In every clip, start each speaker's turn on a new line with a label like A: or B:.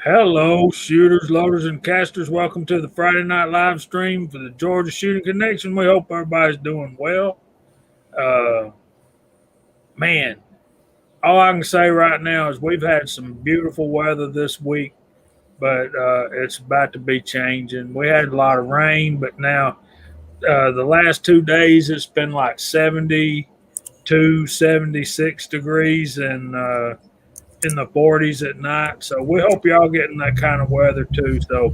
A: Hello, shooters, loaders, and casters. Welcome to the Friday night live stream for the Georgia Shooting Connection. We hope everybody's doing well. Uh, man, all I can say right now is we've had some beautiful weather this week, but it's about to be changing. We had a lot of rain, but now the last 2 days it's been like 72, 76 degrees and in the 40s at night. So we hope y'all getting that kind of weather too. So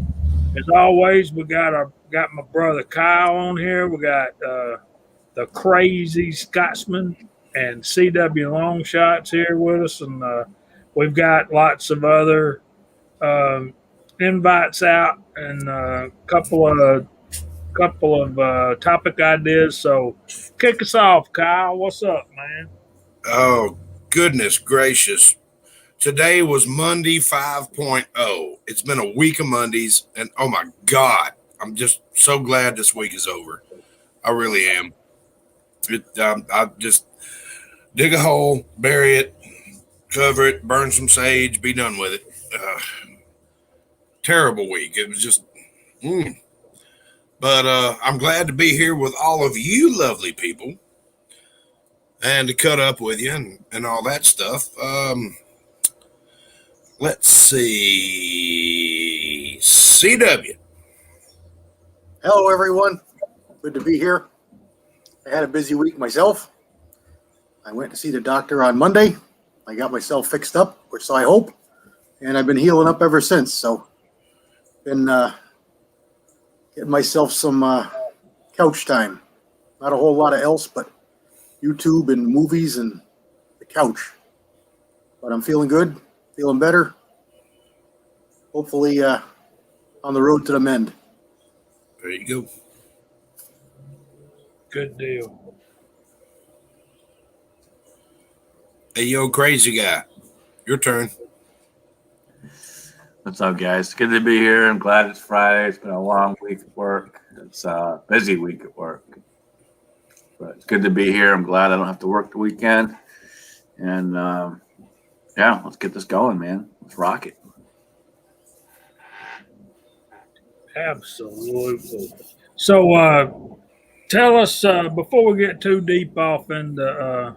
A: as always, we got my brother Kyle on here. We got the crazy Scotsman and CW Long Shots here with us, and we've got lots of other um, invites out and a couple of topic ideas. So kick us off, Kyle. What's up, man?
B: Oh, goodness gracious. Today was Monday 5.0. It's been a week of Mondays, and oh my God, I'm just so glad this week is over. I really am. I just dig a hole, bury it, cover it, burn some sage, be done with it. Terrible week. It was just, mm. But I'm glad to be here with all of you lovely people and to cut up with you and all that stuff. Let's see. CW.
C: Hello, everyone. Good to be here. I had a busy week myself. I went to see the doctor on Monday. I got myself fixed up, or so I hope, and I've been healing up ever since. So, been getting myself some couch time. Not a whole lot of else, but YouTube and movies and the couch. But I'm feeling good, feeling better. Hopefully, on the road to the mend.
B: There you go.
A: Good deal.
B: Hey, yo, crazy guy. Your turn.
D: What's up, guys? Good to be here. I'm glad it's Friday. It's been a long week at work. It's a busy week at work. But it's good to be here. I'm glad I don't have to work the weekend. And yeah, let's get this going, man. Let's rock it.
A: Absolutely. So tell us before we get too deep off into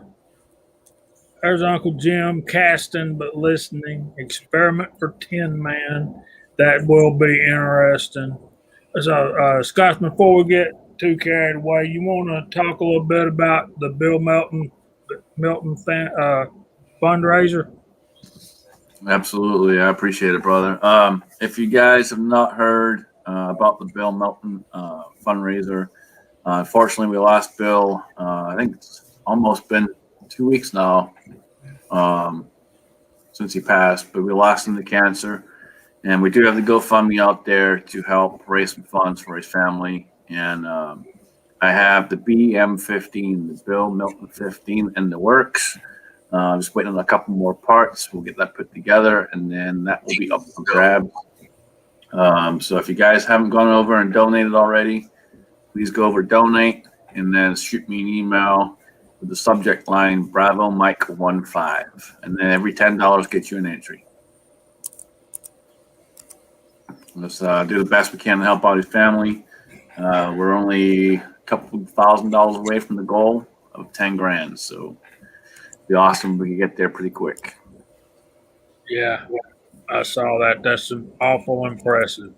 A: there's Uncle Jim casting but listening experiment for Tin Man. That will be interesting. So Scotsman, before we get too carried away, you want to talk a little bit about the Bill Milton fundraiser?
D: Absolutely. I appreciate it, brother. If you guys have not heard about the Bill Melton fundraiser, unfortunately, we lost Bill. I think it's almost been 2 weeks now since he passed, but we lost him to cancer. And we do have the GoFundMe out there to help raise some funds for his family. And I have the BM15, the Bill Milton 15, in the works. Just waiting on a couple more parts. We'll get that put together, and then that will be up for grabs. So if you guys haven't gone over and donated already, please go over donate, and then shoot me an email with the subject line Bravo Mike 15, and then every $10 gets you an entry. Let's do the best we can to help out his family. We're only a couple $1,000 away from the goal of 10 grand, so it'd be awesome if we could get there pretty quick.
A: Yeah, I saw that. That's awful impressive.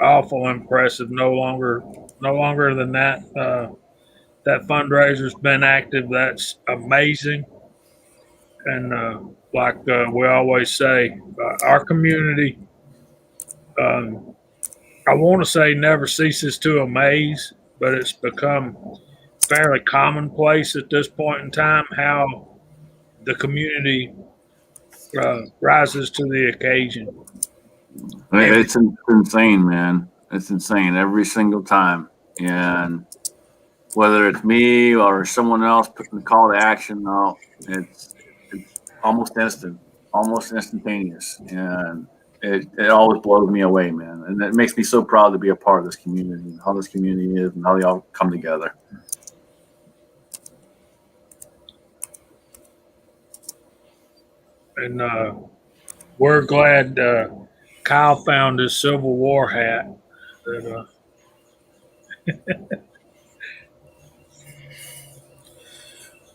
A: Awful impressive. No longer than that. That fundraiser's been active. That's amazing. And like we always say, our community, I want to say never ceases to amaze, but it's become fairly commonplace at this point in time how the community rises to the occasion.
D: It's insane, man. It's insane every single time. And whether it's me or someone else putting the call to action out, it's almost instant, almost instantaneous. And it always blows me away, man. And it makes me so proud to be a part of this community and how this community is and how they all come together.
A: And we're glad Kyle found his Civil War hat. That,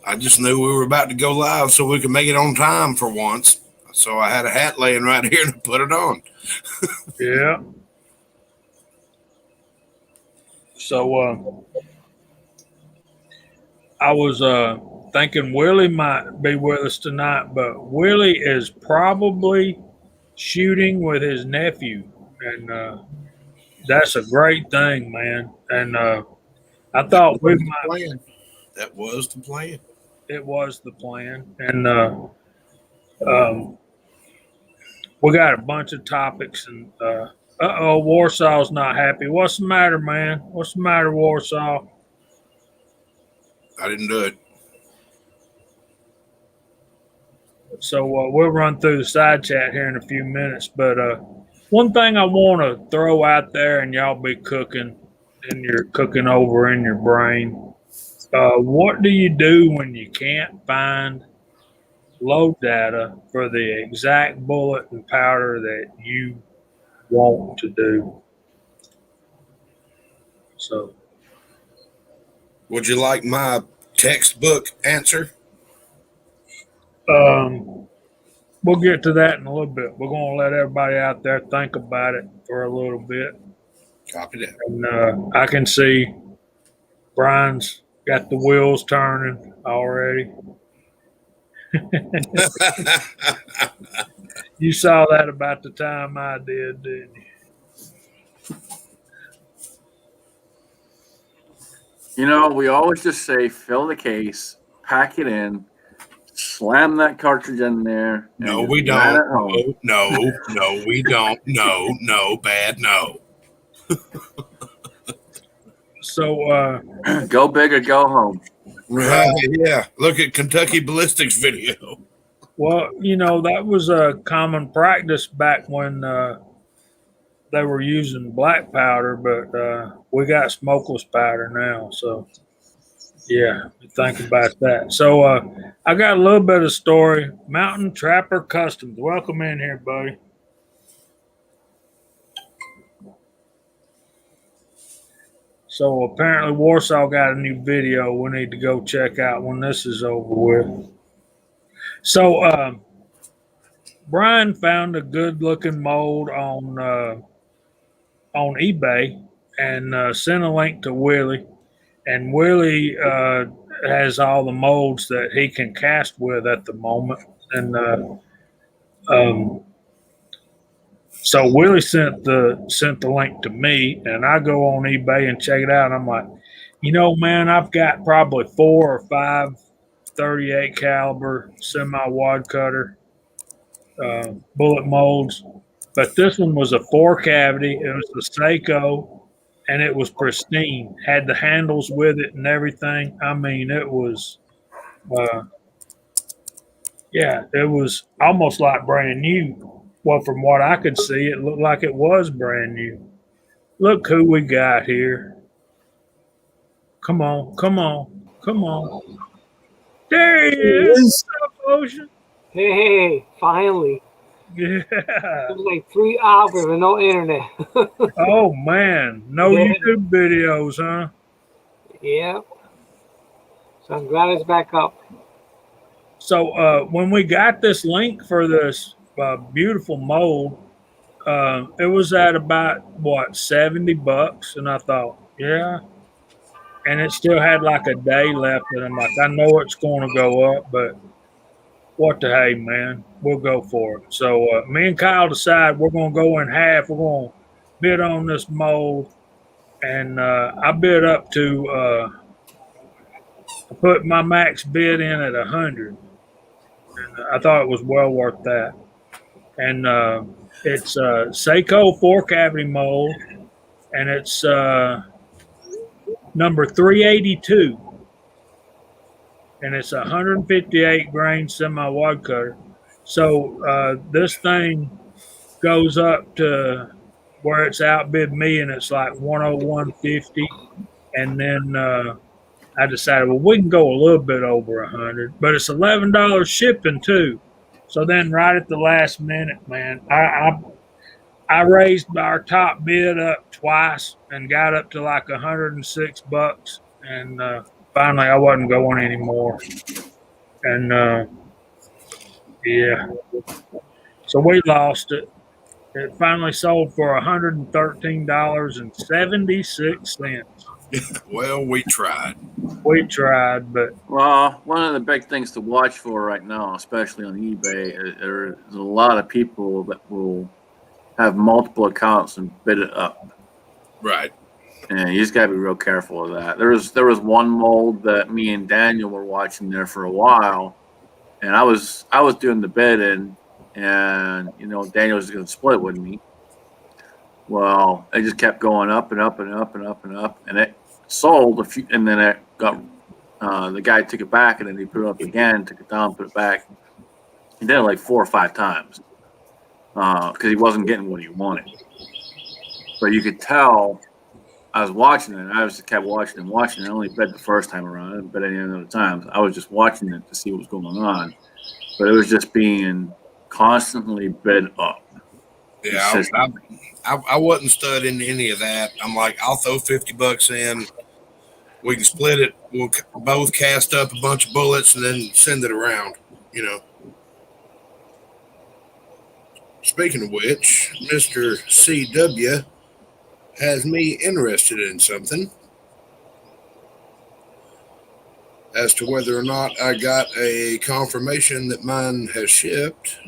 B: I just knew we were about to go live so we could make it on time for once. So I had a hat laying right here and put it on.
A: yeah. So I was thinking Willie might be with us tonight, but Willie is probably shooting with his nephew, and that's a great thing, man. And I thought we might.
B: That was the plan.
A: It was the plan, and we got a bunch of topics. And Warsaw's not happy. What's the matter, man? What's the matter, Warsaw?
B: I didn't do it.
A: So we'll run through the side chat here in a few minutes. But one thing I want to throw out there, and y'all be cooking, and you're cooking over in your brain. What do you do when you can't find load data for the exact bullet and powder that you want to do? So,
B: would you like my textbook answer?
A: We'll get to that in a little bit. We're going to let everybody out there think about it for a little bit.
B: Copy that.
A: And I can see Brian's got the wheels turning already. You saw that about the time I did, didn't you?
D: You know, we always just say fill the case, pack it in, slam that cartridge in there.
B: No, we don't. No, we don't. No, bad, no.
A: So
D: go big or go home.
B: Yeah, look at Kentucky Ballistics video.
A: Well, you know, that was a common practice back when they were using black powder, but we got smokeless powder now. So, yeah, think about that. So, I got a little bit of story. Mountain Trapper Customs. Welcome in here, buddy. So, apparently, Warsaw got a new video we need to go check out when this is over with. So, Brian found a good-looking mold on eBay and sent a link to Willie. And Willie has all the molds that he can cast with at the moment. And so Willie sent the link to me, and I go on eBay and check it out. And I'm like, you know, man, I've got probably 4 or 5 .38 caliber semi-wad cutter bullet molds, but this one was a 4 cavity. It was the Seiko, and it was pristine. Had the handles with it and everything. I mean, it was, it was almost like brand new. Well, from what I could see, it looked like it was brand new. Look who we got here. Come on. There he is. What's up, Ocean?
E: Hey, finally.
A: Yeah.
E: It was like 3 hours with no internet.
A: Oh, man. No YouTube videos, huh?
E: Yeah. So I'm glad it's back up.
A: So when we got this link for this beautiful mold, it was at about, $70? And I thought, yeah. And it still had like a day left. And I'm like, I know it's going to go up, but what the hey, man, we'll go for it. So me and Kyle decide we're going to go in half. We're going to bid on this mold. And I bid up to, I put my max bid in at 100. And I thought it was well worth that. And it's a Seiko 4 cavity mold. And it's number 382. And it's a 158 grain semi-wad cutter. So this thing goes up to where it's outbid me, and it's like 101.50. And then I decided, well, we can go a little bit over 100, but it's $11 shipping too. So then, right at the last minute, man, I raised our top bid up twice and got up to like $106, and finally I wasn't going anymore. And yeah, so we lost it. It finally sold for $113.76.
B: Well, we tried.
A: We tried, but
D: Well, one of the big things to watch for right now, especially on eBay, there's a lot of people that will have multiple accounts and bid it up.
B: Right.
D: And you just gotta be real careful of that. There was one mold that me and Daniel were watching there for a while, and I was doing the bidding, and Daniel was gonna split with me. Well, it just kept going up and up and up and up and up, and it sold a few, and then it got the guy took it back, and then he put it up again, took it down, put it back. He did it like 4 or 5 times because he wasn't getting what he wanted. But you could tell. I was watching it. I just kept watching and watching. I only bet the first time around. I didn't bet any other times. I was just watching it to see what was going on. But it was just being constantly bid up.
B: Yeah, I wasn't studying any of that. I'm like, I'll throw $50 in. We can split it. We'll both cast up a bunch of bullets and then send it around. Speaking of which, Mr. CW has me interested in something as to whether or not I got a confirmation that mine has shipped.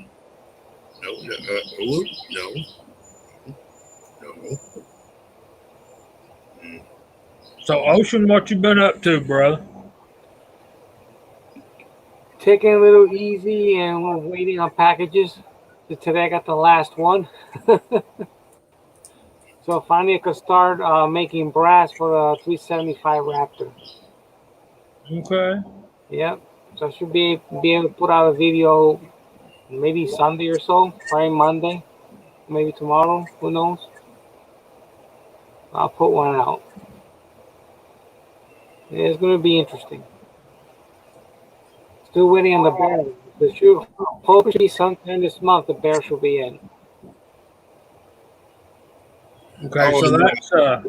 B: No.
A: so Ocean, what you been up to, brother?
E: Taking it a little easy and we're waiting on packages. So today I got the last one. So finally I could start making brass for the 375 Raptor.
A: Okay.
E: Yep. So I should be able to put out a video maybe Sunday or so, probably Monday, maybe tomorrow, who knows. I'll put one out. It's going to be interesting. Still waiting on the bear. The shoe, hopefully sometime this month the bear should be in.
A: Okay,
B: Oh,
A: so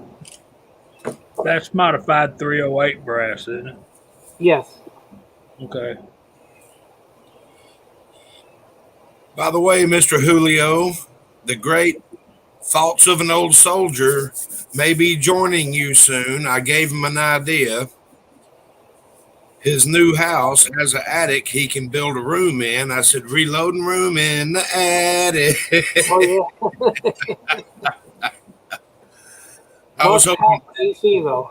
A: that's modified 308 brass, isn't it?
E: Yes.
A: Okay.
B: by the way, Mr. Julio, the great Thoughts of an Old Soldier may be joining you soon. I gave him an idea. His new house has an attic he can build a room in. I said, reloading room in the attic.
E: Oh yeah.
B: I was hoping
E: AC though.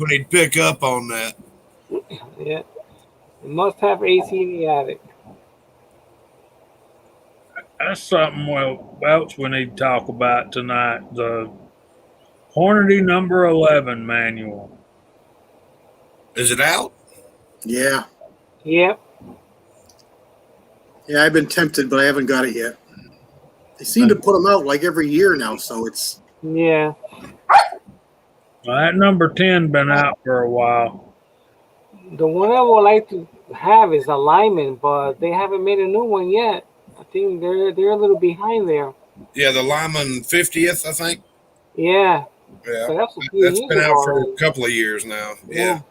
B: he'd pick up on that.
E: Yeah. It must have AC in the attic.
A: That's something else we need to talk about tonight. The Hornady number 11 manual.
B: Is it out?
C: Yeah.
E: Yep.
C: Yeah, I've been tempted, but I haven't got it yet. They seem to put them out like every year now, so it's...
E: Yeah.
A: Well, that number 10 been out for a while.
E: The one I would like to have is a Lyman, but they haven't made a new one yet. I think they're a little behind there.
B: Yeah, the Lyman 50th, I think.
E: Yeah.
B: Yeah,
E: So that's
B: been out for a couple of years now. Yeah.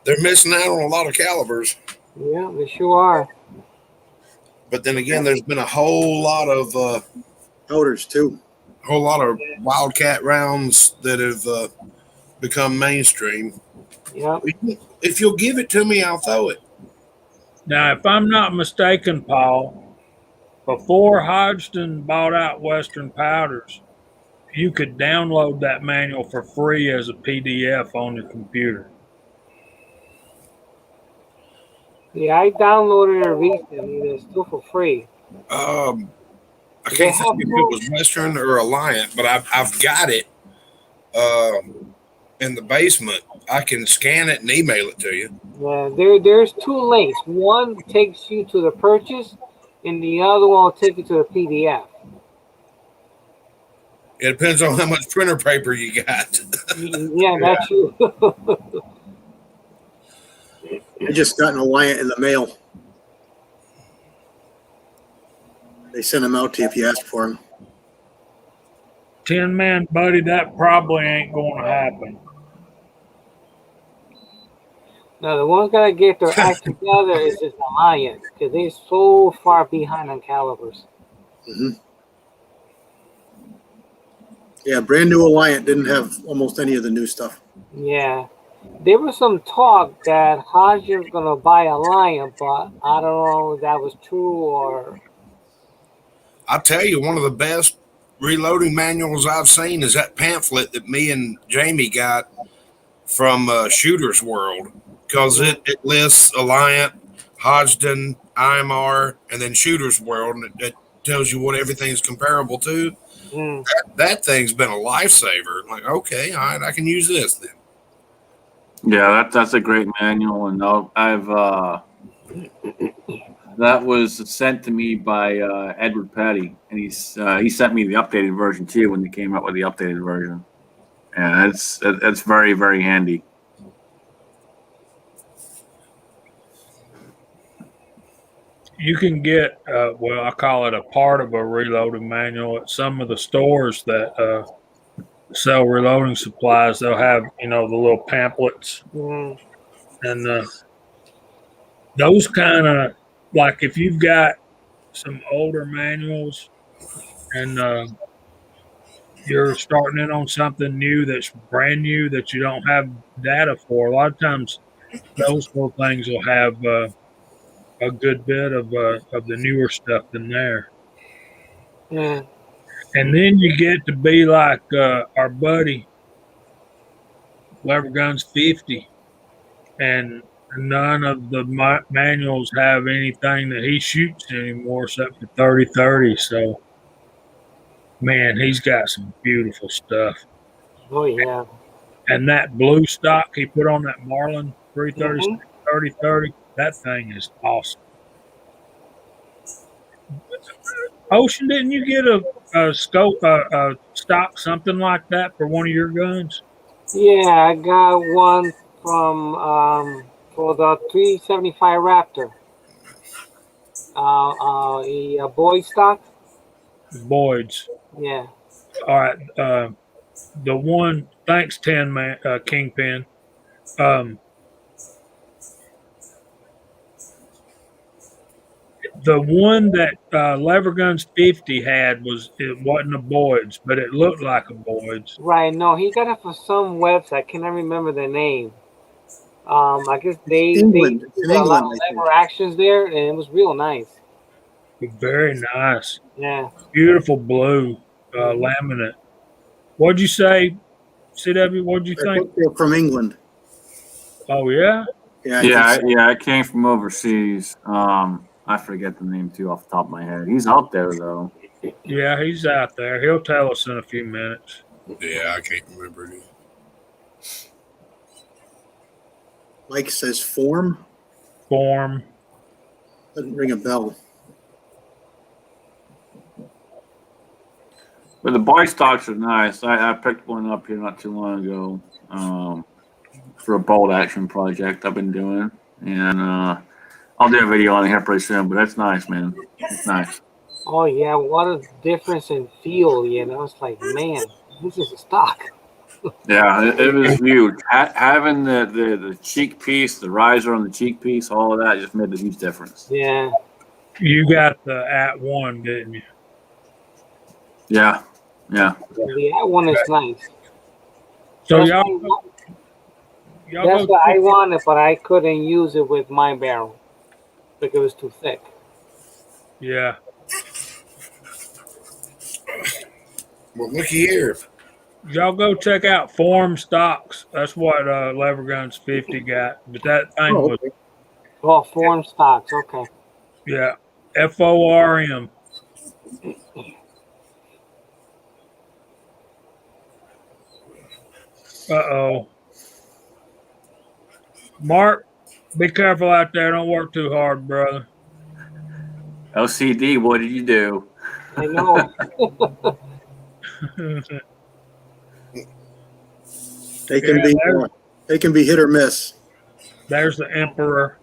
B: They're missing out on a lot of calibers.
E: Yeah, they sure are.
B: But then again, there's been a whole lot of
C: Outers, too.
B: Wildcat rounds that have become mainstream.
E: Yeah.
B: If you'll give it to me, I'll throw it.
A: Now, if I'm not mistaken, Paul, before Hodgson bought out Western Powders, you could download that manual for free as a PDF on your computer.
E: Yeah, I downloaded it recently. It's still for free.
B: I can't think if it was Western or Alliant, but I've got it in the basement. I can scan it and email it to you.
E: Yeah, there's 2 links. One takes you to the purchase, and the other one will take you to the PDF.
B: It depends on how much printer paper you got.
E: Yeah, that's true.
C: I just got an Alliant in the mail. They send them out to you if you ask for them.
A: 10-man buddy, that probably ain't going to happen.
E: Now the ones gotta get their act together is this Alliance because they're so far behind on calibers.
C: Hmm. Yeah, brand new Alliant didn't have almost any of the new stuff.
E: Yeah, there was some talk that Hodge was gonna buy Alliant, but I don't know if that was true or.
B: I'll tell you, one of the best reloading manuals I've seen is that pamphlet that me and Jamie got from Shooter's World, because it lists Alliant, Hodgdon, IMR, and then Shooter's World, and it tells you what everything's comparable to.
E: Mm.
B: That thing's been a lifesaver. Like, okay, all right, I can use this then.
D: Yeah, that's a great manual, and I've that was sent to me by Edward Petty, and he sent me the updated version too when they came out with the updated version, and it's very, very handy.
A: You can get, I call it a part of a reloading manual at some of the stores that sell reloading supplies. They'll have, the little pamphlets.
E: Mm.
A: And those kind of, like if you've got some older manuals and you're starting in on something new that's brand new that you don't have data for, a lot of times those little things will have a good bit of the newer stuff in there.
E: Mm.
A: And then you get to be like our buddy Lever Guns 50, and none of the manuals have anything that he shoots anymore except for 30-30. So, man, he's got some beautiful stuff.
E: Oh yeah.
A: And that blue stock he put on that Marlin 330 30-30, that thing is awesome. Ocean, didn't you get a scope, a stock, something like that for one of your guns?
E: Yeah, I got one from for the 375 Raptor. A Boyd stock.
A: Boyd's.
E: Yeah.
A: All right. The one, thanks, 10-man, Kingpin. The one that Lever Guns 50 had it wasn't a Boyd's, but it looked like a Boyd's.
E: Right. No, he got it for some website. I cannot remember the name. I guess they
C: England.
E: did
C: It's in
E: a lot
C: England,
E: of
C: I think.
E: lever actions there, and it was real nice.
A: Very nice.
E: Yeah.
A: Beautiful blue laminate. What'd you say, CW? What'd you
C: I
A: think?
C: think they're from England.
A: Oh, yeah?
C: Yeah,
D: Yeah, I came from overseas. I forget the name too off the top of my head. He's out there though.
A: Yeah, he's out there. He'll tell us in a few minutes.
B: Yeah, I can't remember it.
C: Mike says form.
A: Form.
C: Doesn't ring a bell.
D: But the Boy stocks are nice. I picked one up here not too long ago for a bolt action project I've been doing, and I'll do a video on it here pretty soon. But that's nice, man. It's nice.
E: Oh yeah, what a difference in feel. It's like, man, this is a stock.
D: Yeah, it was huge. Having the cheek piece, the riser on the cheek piece, all of that just made a huge difference.
E: Yeah.
A: You got the @1, didn't you?
D: Yeah.
E: The that one is nice.
A: So
E: That's
A: y'all
E: what I wanted, but I couldn't use it with my barrel because it was too thick.
A: Yeah.
B: Well, looky here.
A: Y'all go check out Form Stocks. That's what Lever Guns 50 got. But that thing was,
C: Okay.
E: Oh, form stocks. Okay.
A: yeah, FORM. Uh-oh. Mark, be careful out there. Don't work too hard, brother.
D: LCD, what did you do?
E: I know.
C: They can be hit or miss.
A: There's the Emperor.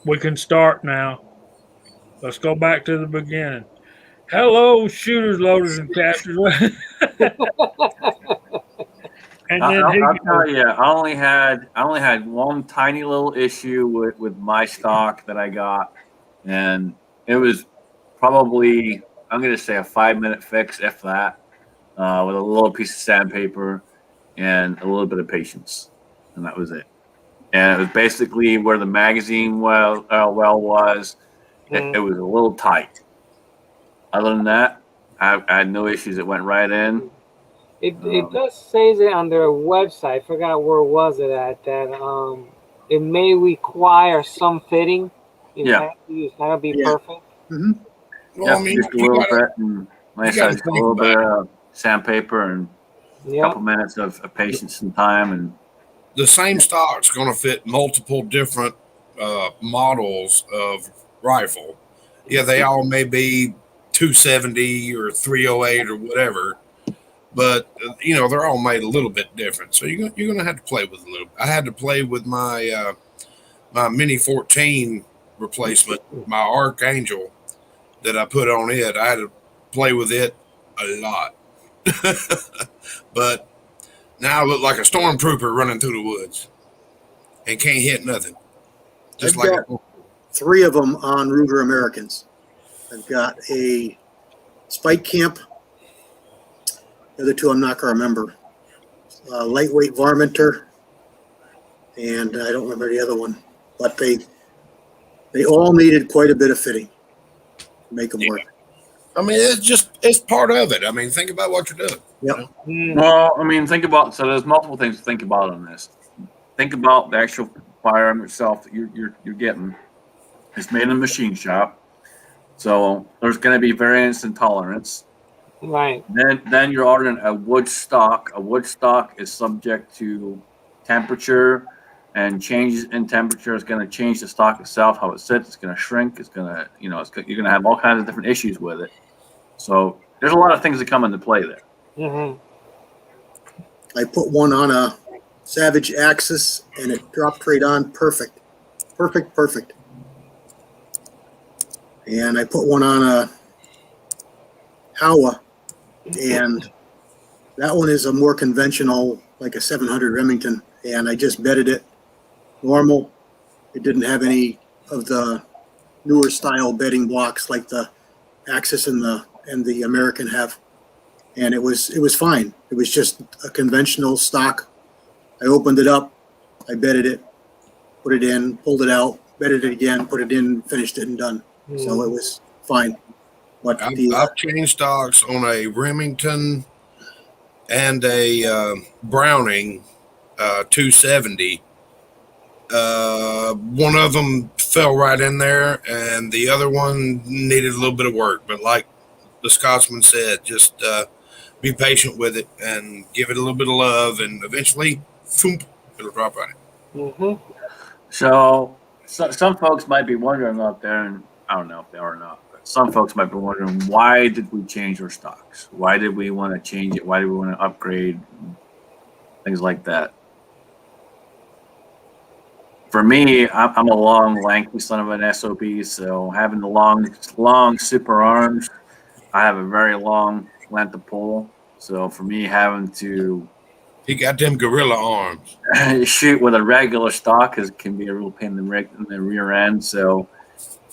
A: We can start now. Let's go back to the beginning. Hello, shooters, loaders, and casters. And then
D: I'll tell you, I only had one tiny little issue with my stock that I got, and it was probably, I'm going to say, a 5-minute fix, if that, with a little piece of sandpaper and a little bit of patience, and that was it. And it was basically where the magazine well was. It was a little tight. Other than that, I had no issues. It went right in.
E: It does say that on their website. I forgot where was it at that it may require some fitting.
D: Yeah.
E: It's not gonna be
C: Yeah.
E: perfect.
C: Mm-hmm.
B: Well, I
D: Yep,
B: mean,
D: just a little bit, and like I
B: you gotta
D: said, just a
B: think
D: little bit
B: about
D: of sandpaper and a
E: Yeah.
D: couple minutes of patience and time, and
B: the same stock's going to fit multiple different models of rifle. Yeah, they all may be 270 or 308 or whatever, but they're all made a little bit different. So you're going to have to play with a little. I had to play with my Mini 14 replacement, my Archangel that I put on it. I had to play with it a lot, but now I look like a stormtrooper running through the woods and can't hit nothing. Just
C: I've
B: like
C: got 3 of them on Ruger Americans. I've got a Spike Camp. The other 2 I'm not going to remember. Lightweight Varminter, and I don't remember the other one. But they all needed quite a bit of fitting to make them work.
B: I mean, it's part of it. I mean, think about what you're doing.
C: Yep.
D: well, I mean, think about. So there's multiple things to think about on this. Think about the actual firearm itself that you're getting. It's made in a machine shop, so there's going to be variance in tolerance.
E: Right.
D: Then you're ordering a wood stock. A wood stock is subject to temperature, and changes in temperature is going to change the stock itself, how it sits. It's going to shrink. It's going to, you're going to have all kinds of different issues with it. So there's a lot of things that come into play there.
E: Mm-hmm.
C: I put one on a Savage Axis, and it dropped right on perfect. Perfect. And I put one on a Howa, and that one is a more conventional, like a 700 Remington, and I just bedded it normal. It didn't have any of the newer style bedding blocks like the Axis and the American have, and it was fine. It was just a conventional stock. I opened it up, I bedded it, put it in, pulled it out, bedded it again, put it in, finished it, and done. So it was fine. But
B: I've changed stocks on a Remington and a Browning 270. One of them fell right in there, and the other one needed a little bit of work. But like the Scotsman said, just be patient with it and give it a little bit of love, and eventually, thump, it'll drop right in.
E: Mm-hmm.
D: So some folks might be wondering out there, and I don't know if they are or not, but some folks might be wondering, why did we change our stocks? Why did we want to change it? Why did we want to upgrade? Things like that. For me, I'm a long, lanky son of an SOB, so having the long super arms, I have a very long length of pull. So for me, having to
B: He got them gorilla arms.
D: shoot with a regular stock can be a real pain in the rear end. So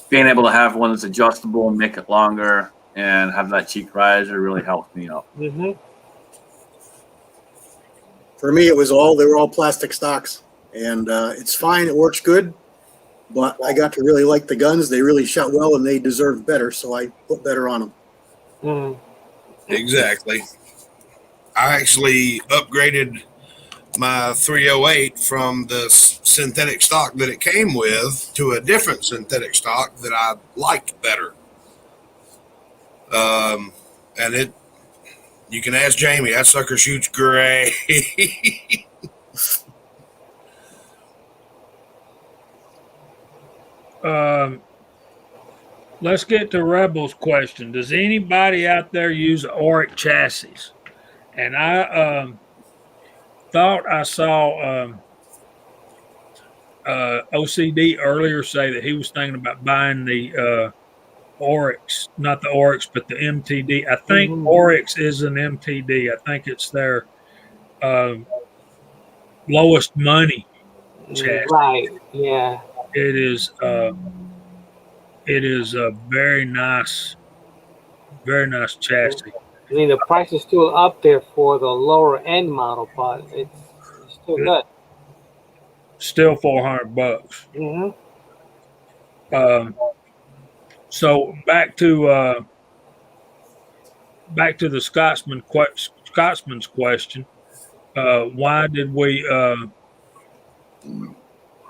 D: being able to have one that's adjustable, make it longer, and have that cheek riser really helps me out.
E: Mm-hmm.
C: for me, they were all plastic stocks, and it's fine. It works good, but I got to really like the guns. They really shot well, and they deserved better, so I put better on them.
E: Mm-hmm.
B: Exactly. I actually upgraded my 308 from the synthetic stock that it came with to a different synthetic stock that I liked better. And you can ask Jamie, that sucker shoots great.
A: Let's get to Rebel's question. Does anybody out there use Oric chassis? And I thought I saw OCD earlier say that he was thinking about buying the Oryx, not the Oryx, but the MTD. I think
E: Mhm.
A: Oryx is an MTD. I think it's their um, lowest money chassis.
E: Right. Yeah.
A: It is it is a very nice chassis.
E: I mean, the price is still up there for the lower end model, but it's still good.
A: Still $400.
E: Hmm.
A: Um, so back to the Scotsman's question. Uh, why did we uh,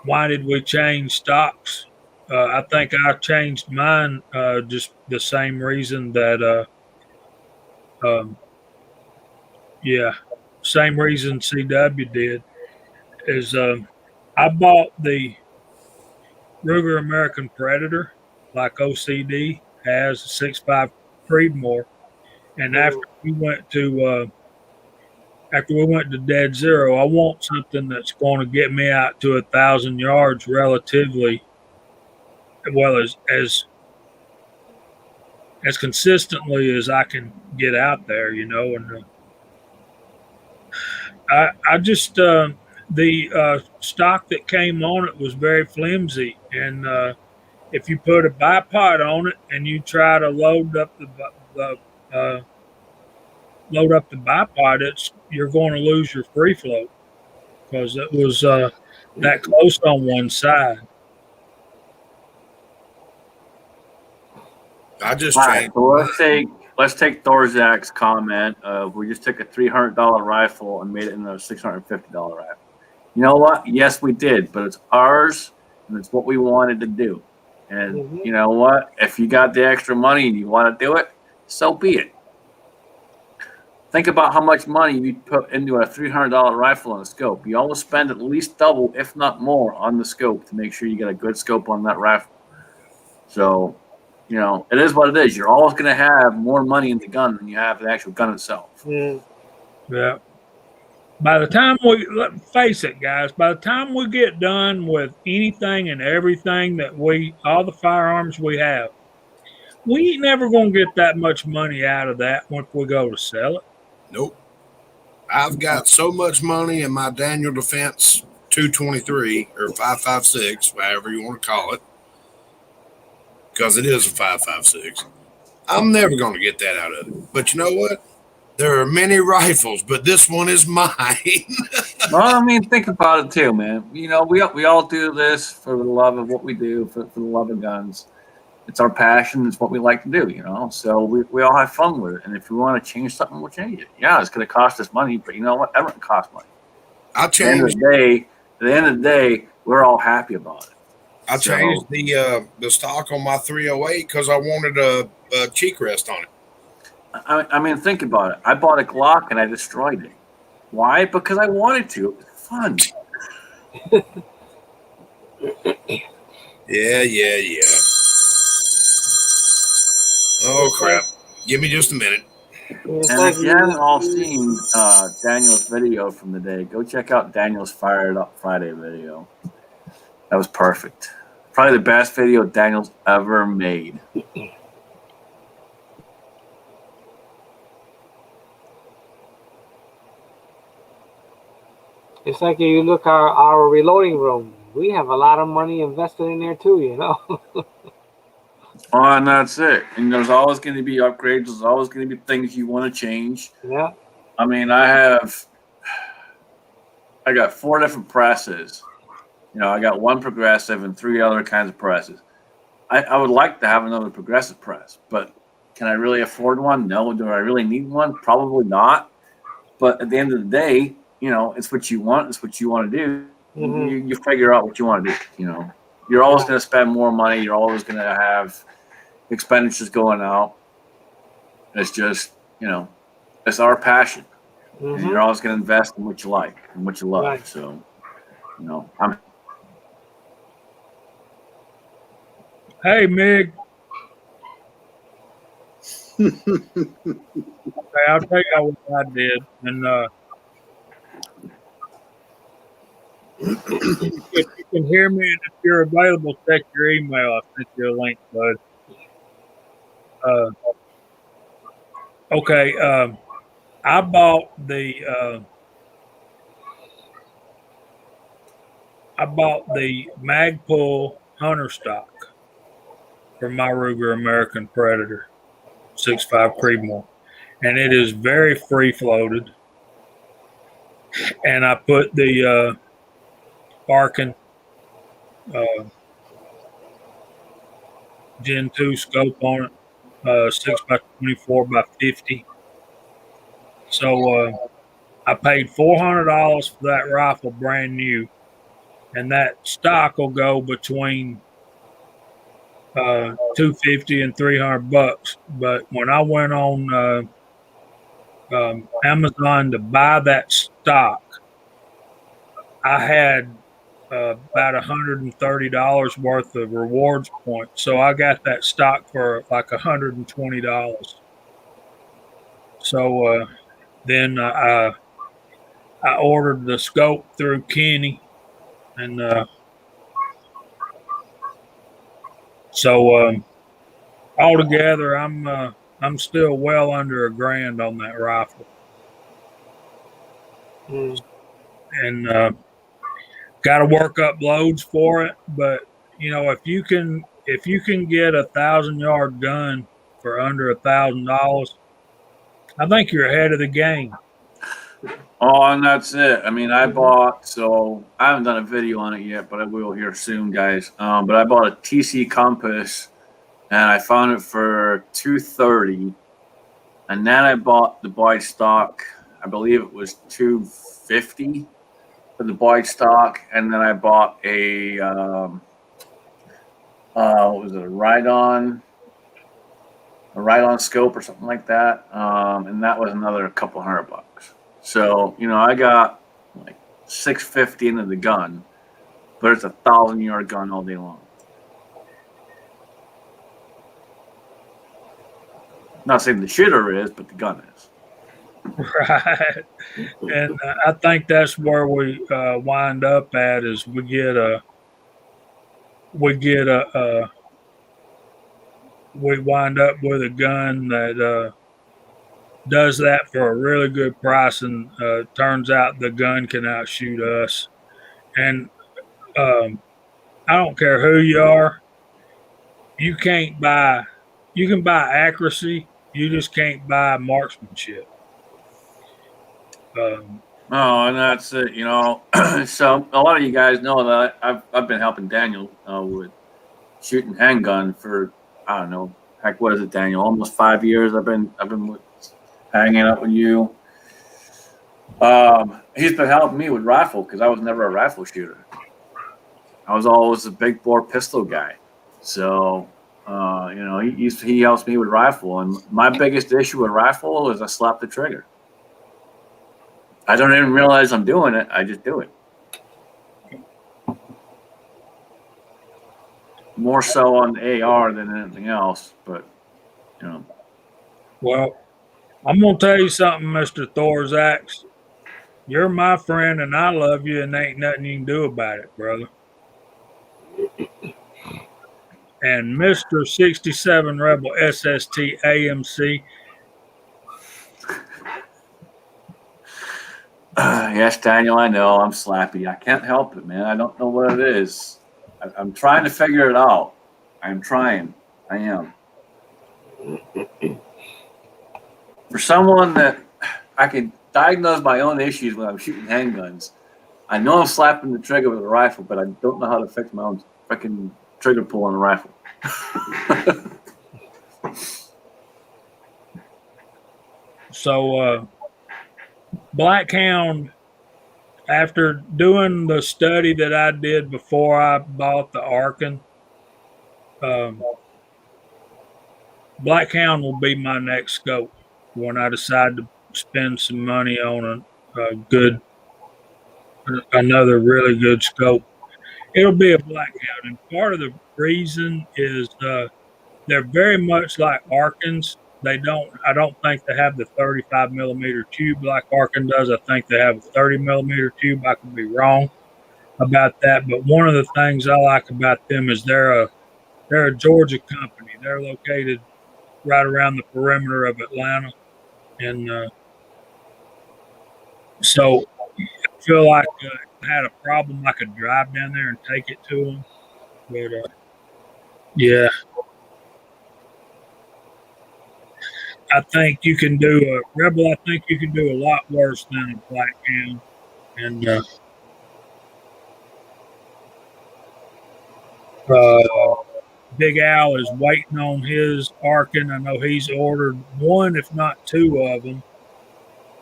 A: why did we change stocks? I think I changed mine just the same reason that um, yeah, same reason CW did is I bought the Ruger American Predator like OCD has 6.5 Creedmoor, and after we went to Dead Zero, I want something that's going to get me out to 1,000 yards relatively well as consistently as I can get out there, you know. And I just the stock that came on it was very flimsy, and if you put a bipod on it and you try to the uh, load up the bipod, you're going to lose your free float because it was that close on one side.
B: I just
D: All right,
B: changed
D: so
B: mine.
D: let's take Thorzak's comment of we just took a $300 rifle and made it into a $650 rifle. You know what? Yes, we did, but it's ours and it's what we wanted to do. And
E: Hmm.
D: you know what? If you got the extra money and you want to do it, so be it. Think about how much money you put into a $300 rifle and a scope. You always spend at least double, if not more, on the scope to make sure you get a good scope on that rifle. So, it is what it is. You're always going to have more money in the gun than you have the actual gun itself.
E: Mm.
A: Yeah. By the time face it, guys, by the time we get done with anything and everything all the firearms we have, we ain't never going to get that much money out of that once we go to sell it.
B: Nope. I've got so much money in my Daniel Defense 223 or 5.56, whatever you want to call it, because it is a 5.56. I'm never going to get that out of it. But you know what? There are many rifles, but this one is mine.
D: Well, I mean, think about it too, man. We all do this for the love of what we do, for the love of guns. It's our passion. It's what we like to do. So we all have fun with it. And if we want to change something, we'll change it. Yeah, it's going to cost us money, but you know what? Everything costs money.
B: I
D: At the end of
B: changed.
D: the day, we're all happy about it.
B: I changed the stock on my 308 because I wanted a cheek rest on it.
D: I mean, think about it. I bought a Glock and I destroyed it. Why? Because I wanted to. It was fun.
B: Yeah. Oh, crap. Give me just a minute.
E: It's
D: And
E: like
D: if you haven't all seen Daniel's video from the day, go check out Daniel's Fired Up Friday video. That was perfect. Probably the best video Daniel's ever made.
E: It's like if you look our reloading room. We have a lot of money invested in there too.
D: Oh, and that's it. And there's always going to be upgrades. There's always going to be things you want to change.
E: Yeah.
D: I mean, I got 4 different presses. I got 1 progressive and 3 other kinds of presses. I would like to have another progressive press, but can I really afford one? No. Do I really need one? Probably not. But at the end of the day, it's what you want. It's what you want to do.
E: Mm-hmm.
D: You figure out what you want to do. You're always going to spend more money. You're always going to have expenditures going out. It's just, it's our passion.
E: Mm-hmm.
D: And you're always going to invest in what you like and what you love.
E: Right.
D: So, I'm.
A: Hey, Mig. Okay, I'll tell you what I did. And if you can hear me and if you're available, check your email. I sent you a link, bud. Okay. I bought the Magpul Hunter stock for my Ruger American Predator 6.5 Creedmoor, and it is very free floated. And I put the Arkin uh, Gen 2 scope on it, 6x24x50. So I paid $400 for that rifle brand new, and that stock will go between 250 and $300. But when I went on Amazon to buy that stock, I had about $130 worth of rewards points. So I got that stock for like $120. So then I ordered the scope through Kenny, and so altogether I'm still well under $1,000 on that rifle. And got to work up loads for it. But if you can get 1,000-yard gun for under $1,000, I think you're ahead of the game.
D: Oh, and that's it. I mean, I haven't done a video on it yet, but I will here soon, guys. But I bought a TC Compass, and I found it for $230, and then I bought the Boyd stock. I believe it was $250 for the Boyd stock, and then I bought a what was it, a ride-on scope or something like that, and that was another couple $100. So I got like $650 into the gun, but it's a 1,000-yard gun all day long. Not saying the shooter is, but the gun is.
A: Right. And I think that's where we wind up at, is we wind up with a gun that does that for a really good price, and turns out the gun can outshoot us. And I don't care who you are, you can buy accuracy, you just can't buy marksmanship.
D: Oh, and that's it. So a lot of you guys know that I've been helping Daniel with shooting handgun for, I don't know, heck, what is it, Daniel? Almost 5 years. I've been hanging out with you. He's been helping me with rifle because I was never a rifle shooter. I was always a big bore pistol guy. So he helps me with rifle, and my biggest issue with rifle is I slap the trigger. I don't even realize I'm doing it. I just do it. More so on the AR than anything else, but
A: Well, I'm gonna tell you something, Mr. Thorzax. You're my friend, and I love you, and there ain't nothing you can do about it, brother. And Mr. 67 Rebel SST AMC.
D: Yes, Daniel, I know I'm slappy. I can't help it, man. I don't know what it is. I'm trying to figure it out. I'm trying. I am. For someone that I can diagnose my own issues when I'm shooting handguns, I know I'm slapping the trigger with a rifle, but I don't know how to fix my own freaking trigger pull on a rifle.
A: So, Blackhound, after doing the study that I did before I bought the Arkin, Blackhound will be my next scope when I decide to spend some money on another really good scope. It'll be a Blackhound, and part of the reason is they're very much like Arkins. I don't think they have the 35 millimeter tube like Arkin does. I think they have a 30 millimeter tube. I could be wrong about that, but one of the things I like about them is they're a Georgia company. They're located right around the perimeter of Atlanta. And so I feel like if I had a problem, I could drive down there and take it to them. But yeah, I think you can do a Rebel. I think you can do a lot worse than a Black Cam. And Big Al is waiting on his Arkin. I know he's ordered one, if not two of them.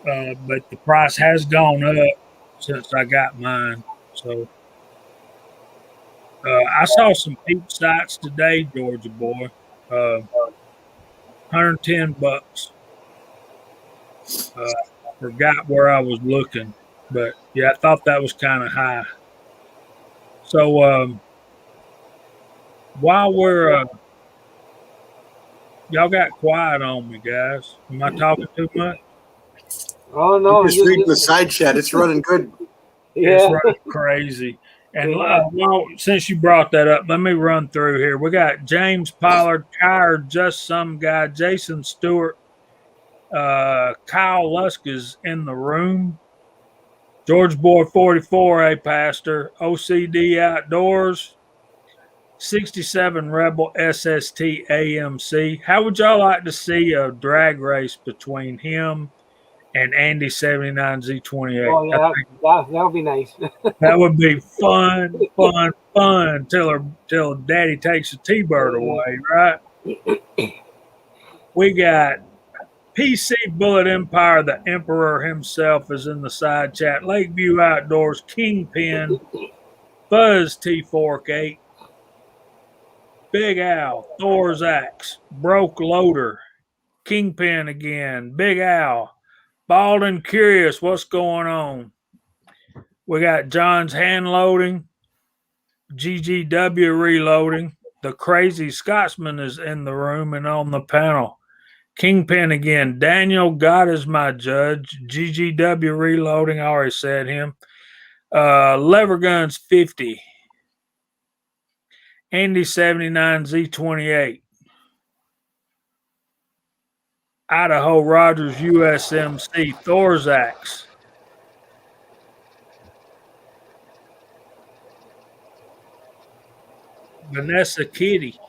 A: But the price has gone up since I got mine. So I saw some peep sights today, Georgia boy. $110. Forgot where I was looking, but yeah, I thought that was kind of high. So while we're y'all got quiet on me, guys. Am I talking too much?
E: Oh no,
C: Just reading the side chat. It's running good.
E: Yeah.
A: It's running crazy. And well, since you brought that up, let me run through here. We got James Pollard, Kyra, Just Some Guy, Jason Stewart, Kyle Lusk is in the room. George Boy 44, a pastor, OCD Outdoors, 67 Rebel SST AMC. How would y'all like to see a drag race between him and Andy 79Z28?
E: Oh yeah, that would be nice.
A: That would be fun till Daddy takes a T-bird away, right? We got PC Bullet Empire, the Emperor himself is in the side chat. Lakeview Outdoors, Kingpin, Buzz T-Fork 8, Big Al, Thor's Axe, Broke Loader, Kingpin again, Big Al, Bald and Curious, what's going on? We got John's Hand Loading, GGW Reloading. The Crazy Scotsman is in the room and on the panel. Kingpin again. Daniel, God is my judge. GGW Reloading, I already said him. Lever Guns 50. Andy 79 Z28. Idaho Rogers USMC. Thor's Axe. Vanessa Kitty.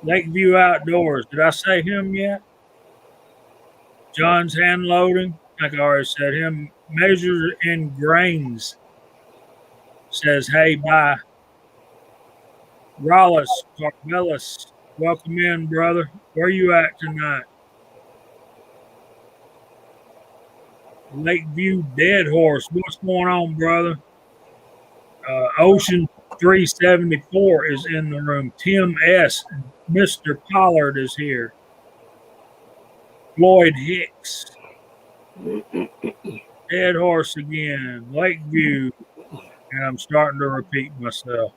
A: Lakeview Outdoors. Did I say him yet? John's Hand Loading. Like I already said him. Measures in Grains. Says, hey, bye. Rollis, Carvelis. Welcome in, brother. Where you at tonight? Lakeview Dead Horse. What's going on, brother? Ocean 374 is in the room. Tim S. Mr. Pollard is here. Floyd Hicks. Dead Horse again. Lakeview. And I'm starting to repeat myself.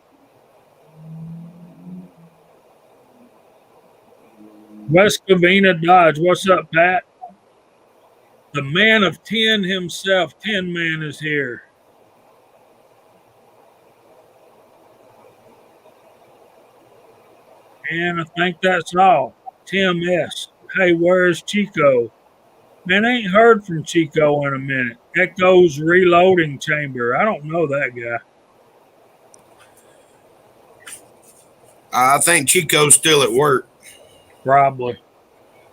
A: West Covina Dodge. What's up, Pat? The man of 10 himself, 10 Man is here. And I think that's all. Tim S. Hey, where's Chico? Man, I ain't heard from Chico in a minute. Echo's Reloading Chamber. I don't know that guy.
B: I think Chico's still at work.
A: Probably.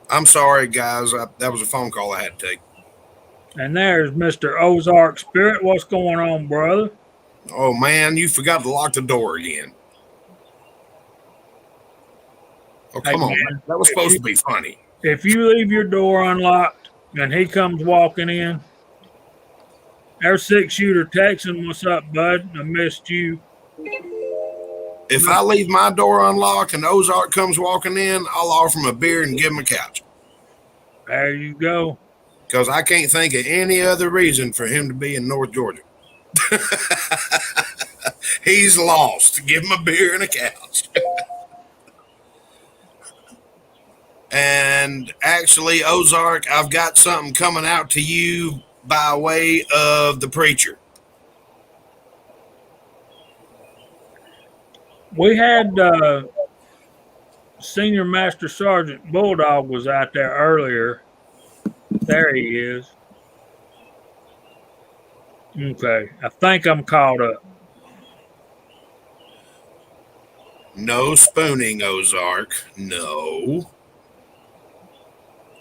B: I'm sorry, guys. That was a phone call I had to take.
A: And there's Mr. Ozark Spirit. What's going on, brother?
B: Oh, man, you forgot to lock the door again. Oh, come on, man. That was supposed to be funny.
A: If you leave your door unlocked and he comes walking in, our 6-shooter Texan, what's up, bud? I missed you.
B: If I leave my door unlocked and Ozark comes walking in, I'll offer him a beer and give him a couch.
A: There you go.
B: Because I can't think of any other reason for him to be in North Georgia. He's lost. Give him a beer and a couch. And actually, Ozark, I've got something coming out to you by way of the preacher.
A: We had Senior Master Sergeant Bulldog was out there earlier. There he is. Okay, I think I'm caught up.
B: No spooning, Ozark. No.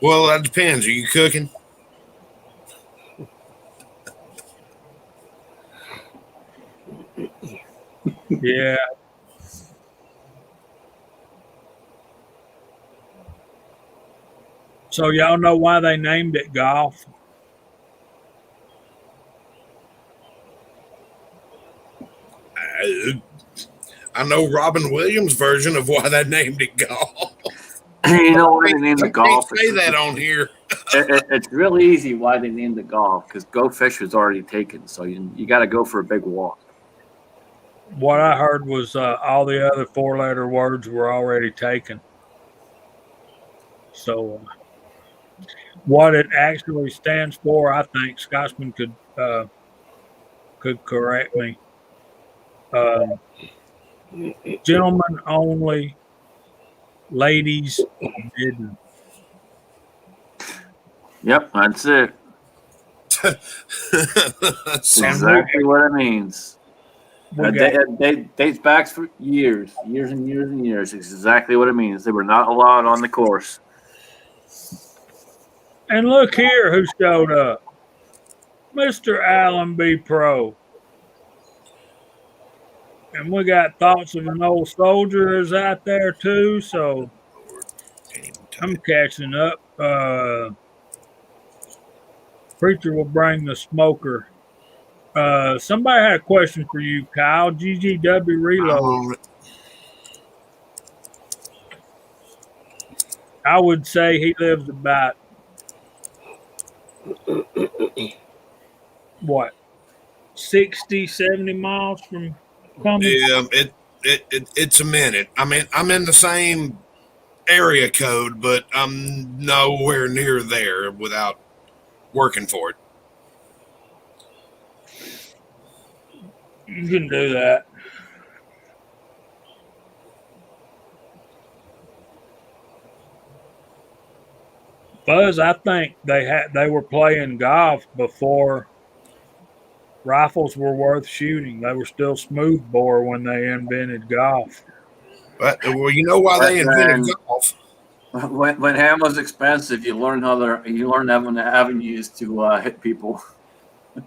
B: Well, that depends. Are you cooking?
A: Yeah. So y'all know why they named it golf?
B: I know Robin Williams' version of why they named it golf.
D: You know why they named the
B: I
D: golf?
B: can't say that on here.
D: It's really easy why they named the golf, because Go Fish was already taken, so you got to go for a big walk.
A: What I heard was all the other four-letter words were already taken. So what it actually stands for, I think Scotsman could correct me. Gentlemen only, ladies forbidden.
D: Yep, that's it. That's exactly what it means. It dates back for years and years and years. It's exactly what it means. They were not allowed on the course.
A: And look here who showed up. Mr. Allen B. Pro. And we got Thoughts of an Old Soldier is out there too, so I'm catching up. Preacher will bring the smoker. Somebody had a question for you, Kyle. GGW Reload. I would say he lives about what 60, 70 miles from coming.
B: Yeah, it's a minute. I mean, I'm in the same area code, but I'm nowhere near there without working for it.
A: You can do that. Buzz, I think they were playing golf before rifles were worth shooting. They were still smoothbore when they invented golf.
B: But well, you know why they invented golf?
D: When ammo's expensive, you learn avenues to hit people.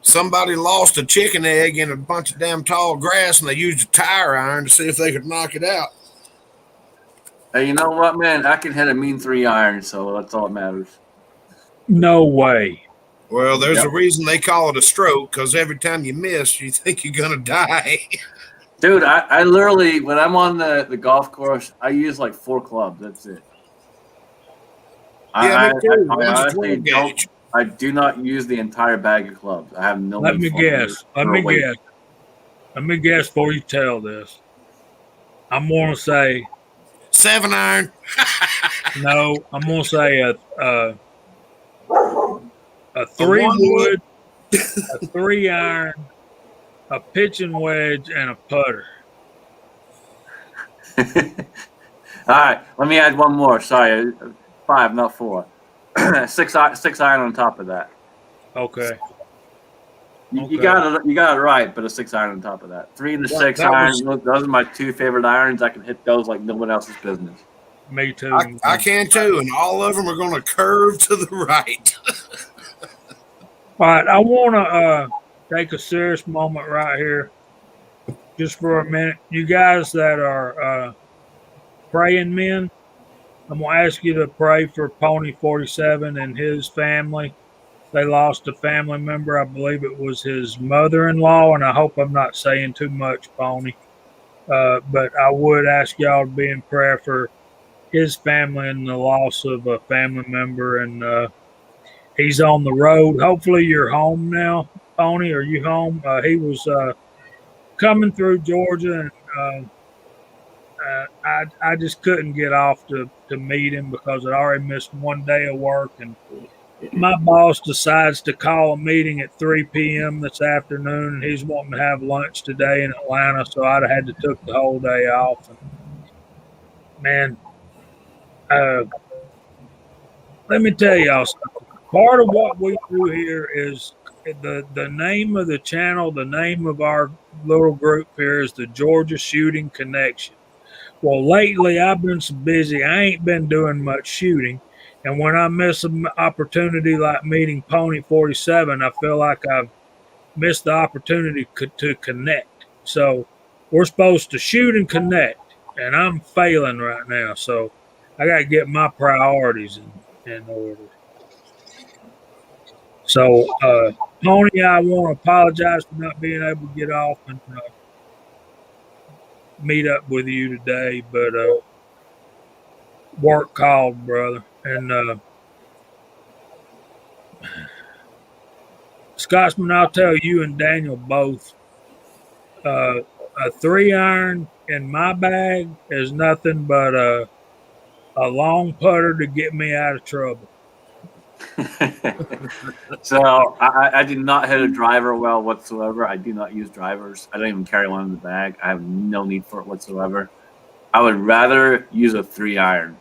B: Somebody lost a chicken egg in a bunch of damn tall grass, and they used a tire iron to see if they could knock it out.
D: Hey, you know what, man? I can hit a mean 3-iron, so that's all that matters.
A: No way.
B: Well, there's a reason they call it a stroke, because every time you miss, you think you're going to die.
D: Dude, I literally, when I'm on the golf course, I use like 4 clubs. That's it.
B: Yeah, me too.
D: I do not use the entire bag of clubs. I have no.
A: Let me guess before you tell this. I'm going to say
B: 7-iron.
A: No, I'm going to say a 3-wood, a 3-iron, a pitching wedge, and a putter.
D: All right, let me add one more. Sorry, 5, not 4. 6 iron on top of that.
A: Okay.
D: You got it right, but a 6 iron on top of that. 3 and a 6 iron. Those are my 2 favorite irons. I can hit those like no one else's business.
A: Me too.
B: I can too, and all of them are going to curve to the right.
A: All right, I want to take a serious moment right here, just for a minute. You guys that are praying men, I'm going to ask you to pray for Pony 47 and his family. They lost a family member. I believe it was his mother-in-law, and I hope I'm not saying too much, Pony. But I would ask y'all to be in prayer for his family and the loss of a family member. And he's on the road. Hopefully you're home now, Pony. Are you home? He was coming through Georgia, and I just couldn't get off to meet him because I already missed one day of work, and my boss decides to call a meeting at 3 p.m. this afternoon, and he's wanting to have lunch today in Atlanta, so I'd have had to took the whole day off. And man, let me tell y'all something. Part of what we do here is the name of the channel, the name of our little group here is the Georgia Shooting Connection. Well, lately I've been so busy, I ain't been doing much shooting. And when I miss an opportunity like meeting Pony 47, I feel like I've missed the opportunity to connect. So we're supposed to shoot and connect, and I'm failing right now. So I got to get my priorities in order. So, Pony, I want to apologize for not being able to get off and meet up with you today, but work called, brother. And Scotsman, I'll tell you and Daniel both, a 3-iron in my bag is nothing but a long putter to get me out of trouble.
D: So I do not hit a driver well whatsoever. I do not use drivers. I don't even carry one in the bag. I have no need for it whatsoever. I would rather use a 3-iron.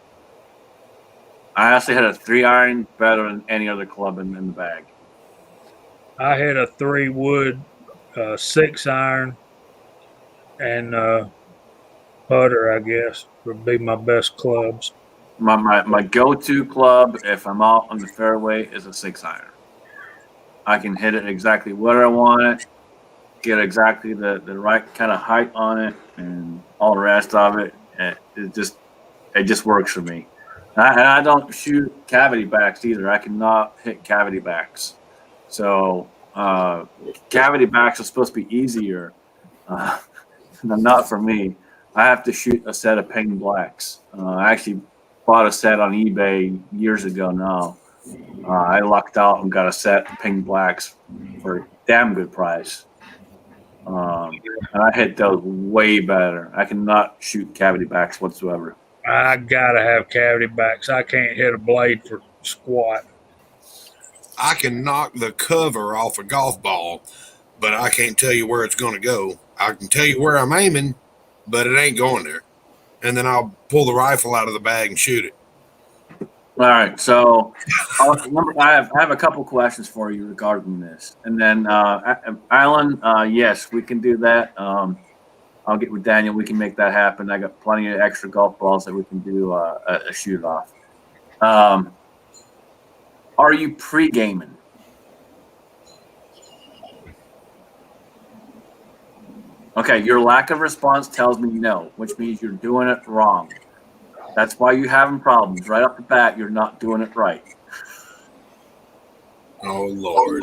D: I actually hit a 3-iron better than any other club in the bag.
A: I hit a 3-wood 6-iron and putter, I guess, would be my best clubs.
D: My go-to club, if I'm out on the fairway, is a 6-iron. I can hit it exactly where I want it, get exactly the right kind of height on it, and all the rest of it. It just works for me. And I don't shoot cavity backs either. I cannot hit cavity backs. So cavity backs are supposed to be easier. Not for me. I have to shoot a set of ping blacks. I actually bought a set on eBay years ago now. I lucked out and got a set of ping blacks for a damn good price. And I hit those way better. I cannot shoot cavity backs whatsoever.
A: I gotta have cavity backs. I can't hit a blade for squat.
B: I can knock the cover off a golf ball, but I can't tell you where it's going to go. I can tell you where I'm aiming, but it ain't going there. And then I'll pull the rifle out of the bag and shoot it.
D: All right, so I have a couple questions for you regarding this, and then Alan, yes, we can do that. I'll get with Daniel. We can make that happen. I got plenty of extra golf balls that we can do a shoot off. Are you pre-gaming? Okay, your lack of response tells me no, which means you're doing it wrong. That's why you're having problems. Right off the bat, you're not doing it right.
B: Oh, Lord.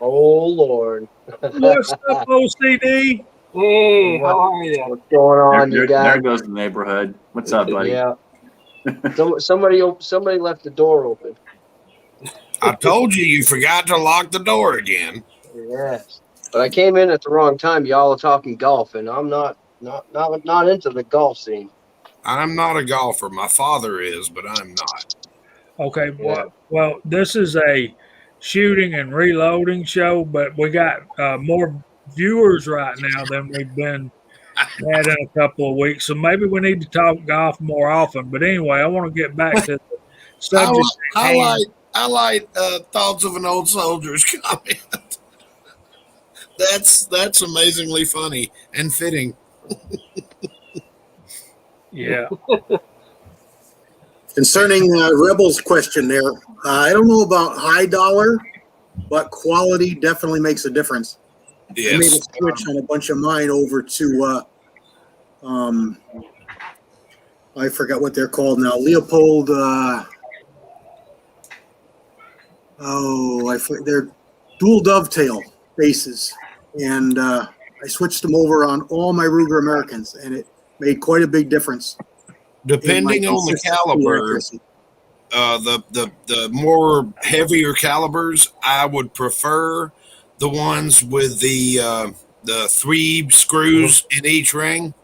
F: Oh, Lord.
A: What's up, OCD?
E: Hey, how are you?
F: What's going on, you
D: There
F: guys?
D: goes the neighborhood. What's up, buddy?
F: Yeah. Somebody left the door open.
B: I told you forgot to lock the door again.
F: Yes. But I came in at the wrong time. Y'all are talking golf, and I'm not into the golf scene.
B: I'm not a golfer. My father is, but I'm not.
A: Okay,
F: Yeah.
A: well, this is a shooting and reloading show, but we got more viewers right now than we've been had in a couple of weeks. So maybe we need to talk golf more often. But anyway, I want to get back to the subject.
B: I like thoughts of an old soldier's comment. That's amazingly funny and fitting.
A: Yeah.
C: Concerning Rebel's question there, I don't know about high dollar, but quality definitely makes a difference. I made a
B: Yes.
C: switch on a bunch of mine over to, I forgot what they're called now. Leopold, they're dual dovetail bases. And I switched them over on all my Ruger Americans, and it made quite a big difference.
B: Depending on the caliber, the more heavier calibers, I would prefer the ones with the 3 screws in each ring,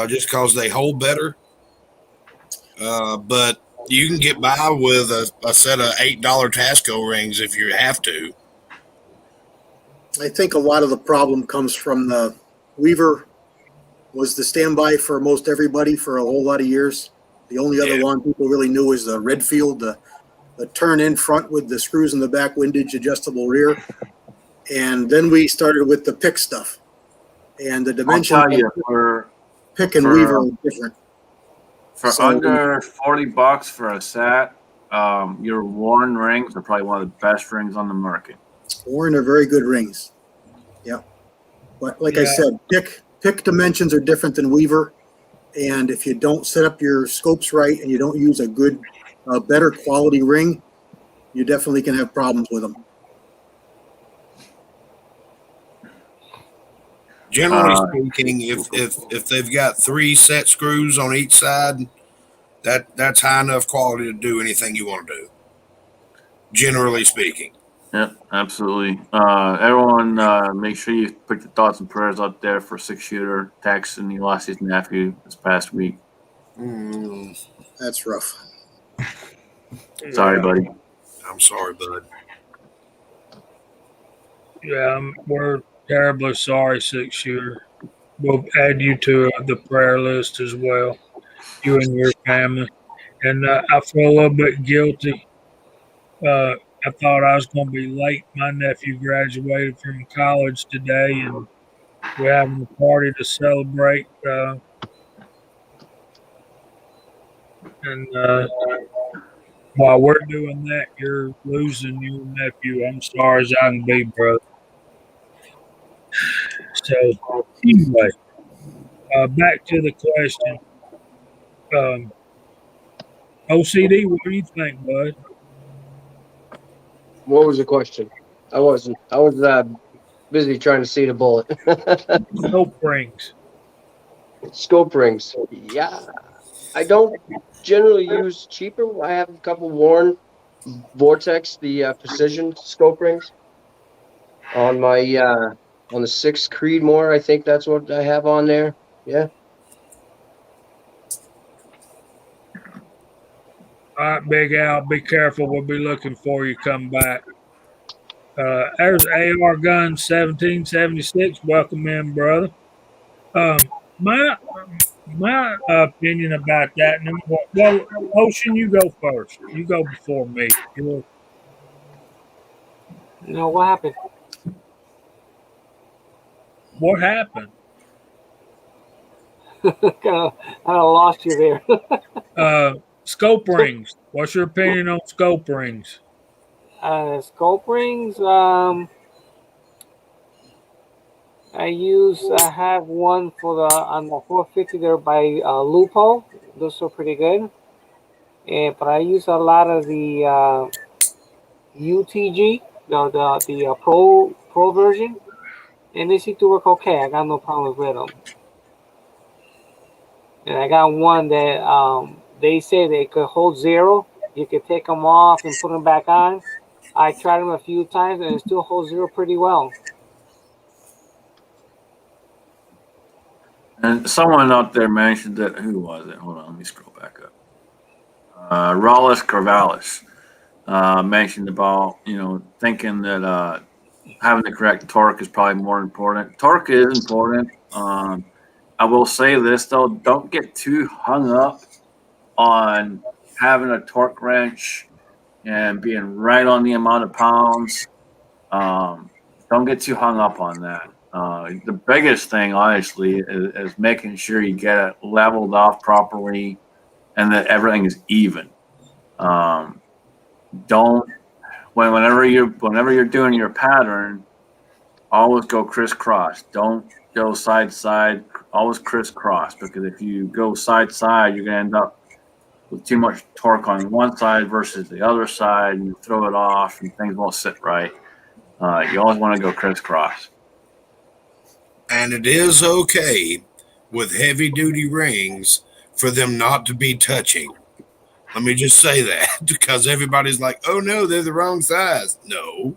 B: just because they hold better. But you can get by with a set of $8 Tasco rings if you have to.
C: I think a lot of the problem comes from the Weaver was the standby for most everybody for a whole lot of years. The only other one people really knew was the Redfield, the turn in front with the screws in the back, windage, adjustable rear. And then we started with the pick stuff. And the
D: I'll
C: dimensions
D: tell you,
C: of pick and weaver are different.
D: For under $40 for a set, your Warren rings are probably one of the best rings on the market.
C: Warren are very good rings. Yeah. But like I said, pick dimensions are different than weaver. And if you don't set up your scopes right and you don't use a good, better quality ring, you definitely can have problems with them.
B: Generally speaking, if they've got 3 set screws on each side, that's high enough quality to do anything you want to do. Generally speaking.
D: Yep, absolutely. Everyone, make sure you put your thoughts and prayers out there for 6-shooter Tex, and he lost his nephew this past week.
C: That's rough.
D: Sorry, buddy.
B: I'm sorry, bud.
A: Yeah, we're terribly sorry, 6-shooter. We'll add you to the prayer list as well, you and your family. And I feel a little bit guilty. I thought I was going to be late. My nephew graduated from college today, and we're having a party to celebrate. And while we're doing that, you're losing your nephew. I'm sorry as I can be, brother. So, anyway, back to the question. OCD, what do you think, bud?
F: What was the question? I was busy trying to see the bullet.
A: Scope rings.
F: Scope rings. Yeah, I don't generally use cheaper. I have a couple Warren Vortex, the precision scope rings on my on the 6 Creedmoor. I think that's what I have on there. Yeah.
A: All right, Big Al, be careful. We'll be looking for you. Come back. There's AR Gun 1776. Welcome in, brother. My opinion about that. Well, Ocean, you go first. You go before me.
E: No, what happened?
A: What happened?
E: I lost you there.
A: Scope rings. What's your opinion on scope rings?
E: Scope rings. I have one for on the 450 there by Loophole. Those are pretty good. But I use a lot of the UTG, the pro version, and they seem to work okay. I got no problems with them. And I got one that they say they could hold 0. You could take them off and put them back on. I tried them a few times and it still holds 0 pretty well.
D: And someone out there mentioned that. Who was it? Hold on, let me scroll back up. Rollis Corvallis mentioned about thinking that having the correct torque is probably more important. Torque is important. I will say this though: don't get too hung up on having a torque wrench and being right on the amount of pounds. Don't get too hung up on that. The biggest thing, honestly, is making sure you get it leveled off properly and that everything is even. Whenever you're doing your pattern, always go crisscross. Don't go side side. Always crisscross, because if you go side side, you're gonna end up with too much torque on one side versus the other side, and you throw it off, and things won't sit right. You always want to go crisscross.
B: And it is okay with heavy duty rings for them not to be touching. Let me just say that, because everybody's like, oh no, they're the wrong size. No,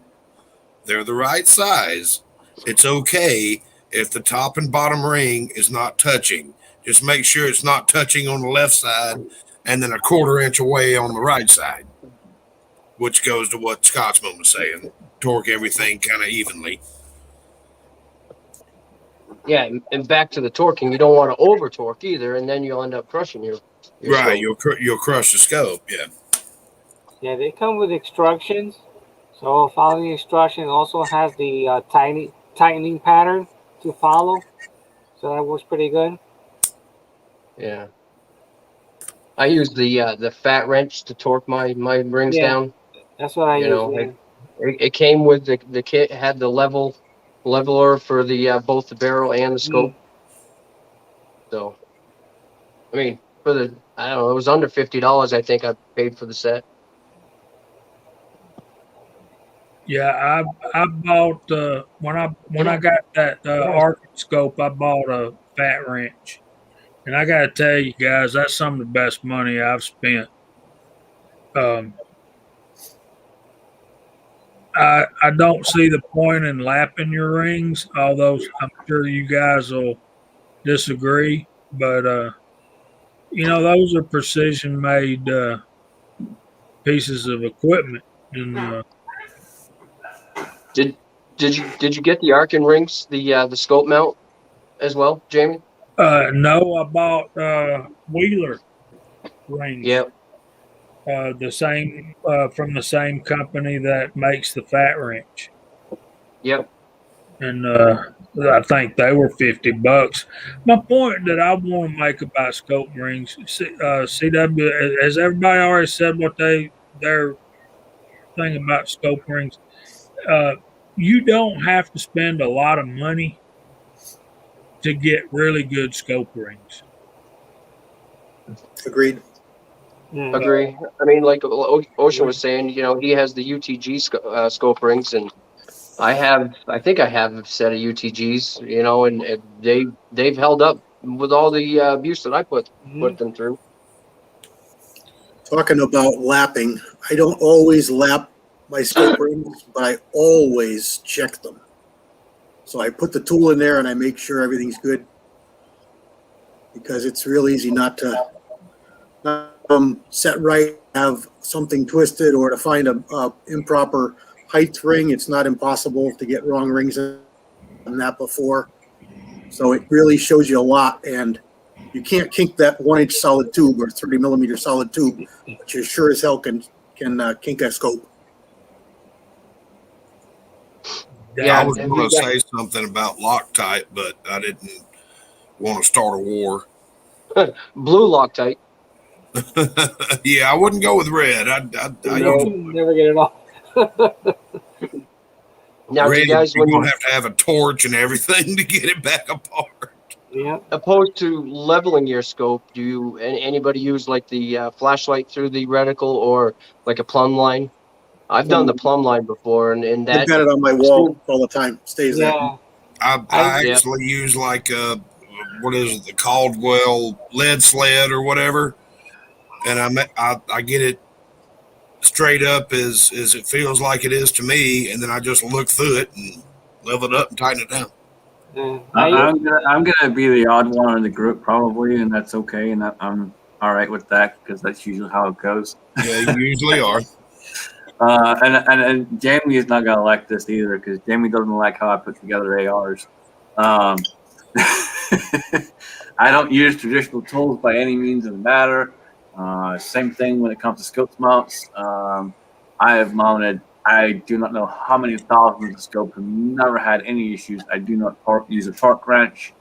B: they're the right size. It's okay if the top and bottom ring is not touching. Just make sure it's not touching on the left side and then 1/4 inch away on the right side, which goes to what Scotsman was saying. Torque everything kind of evenly.
F: Yeah, and back to the torquing, you don't want to over torque either, and then you'll end up crushing your
B: Right,
F: scope.
B: you'll crush the scope. Yeah.
E: Yeah, they come with instructions. So following the instruction also has the tightening pattern to follow. So that works pretty good.
F: Yeah. I use the fat wrench to torque my rings
E: Yeah,
F: down.
E: that's what I
F: You
E: use.
F: know,
E: Yeah.
F: it came with the kit, had the leveler for the both the barrel and the
E: Mm.
F: scope. So I mean, for the I don't know, it was under $50. I think I paid for the set.
A: Yeah, I bought when I got that arc scope, I bought a fat wrench, and I got to tell you guys, that's some of the best money I've spent. Um, I don't see the point in lapping your rings, although I'm sure you guys will disagree. But those are precision made pieces of equipment, and
F: Did did you get the Arkin rings, the scope mount as well, Jamie?
A: no, I bought Wheeler rings.
F: Yeah.
A: The same from the same company that makes the fat wrench,
F: Yep.
A: and I think they were $50. My point that I want to make about scope rings, CW, has everybody already said what their thing about scope rings? Uh, you don't have to spend a lot of money to get really good scope rings.
C: Agreed.
E: Mm.
F: Agree. I mean, like Ocean was saying, he has the UTG scope rings, and I think I have a set of UTGs, and they've held up with all the abuse that I put them through.
C: Talking about lapping, I don't always lap my scope rings, but I always check them. So I put the tool in there and I make sure everything's good, because it's real easy not to set right, have something twisted, or to find a improper height ring. It's not impossible to get wrong rings on that before. So it really shows you a lot, and you can't kink that 1-inch solid tube or 30 millimeter solid tube, but you sure as hell can kink a scope.
F: Yeah,
B: I was
F: have
B: going
F: you
B: to
F: got
B: say something about Loctite, but I didn't want to start a war.
F: blue Loctite?
B: Yeah, I wouldn't go with red. I use
F: No.
E: Never get it off.
F: Now, do
B: red.
F: you guys,
B: You're
F: when
B: going
F: you
B: to have a torch and everything to get it back apart.
E: Yeah.
F: opposed to leveling your scope, do you anybody use like the flashlight through the reticle or like a plumb line? I've done the plumb line before, and
C: I've
F: that
C: got it on my wall all the time. Stays there.
E: Yeah.
B: I
F: Yeah.
B: actually use like what is it, the Caldwell lead sled or whatever, and I get it straight up as it feels like it is to me, and then I just look through it and level it up and tighten it down.
E: Yeah.
D: I'm gonna be the odd one in the group probably, and that's okay, and I'm all right with that because that's usually how it goes.
B: Yeah, you usually are.
D: And Jamie is not gonna like this either because Jamie doesn't like how I put together ARs. I don't use traditional tools by any means of the matter. Same thing when it comes to scopes mounts. I have mounted, I do not know how many thousands of scopes, have never had any issues. I do not use a torque wrench.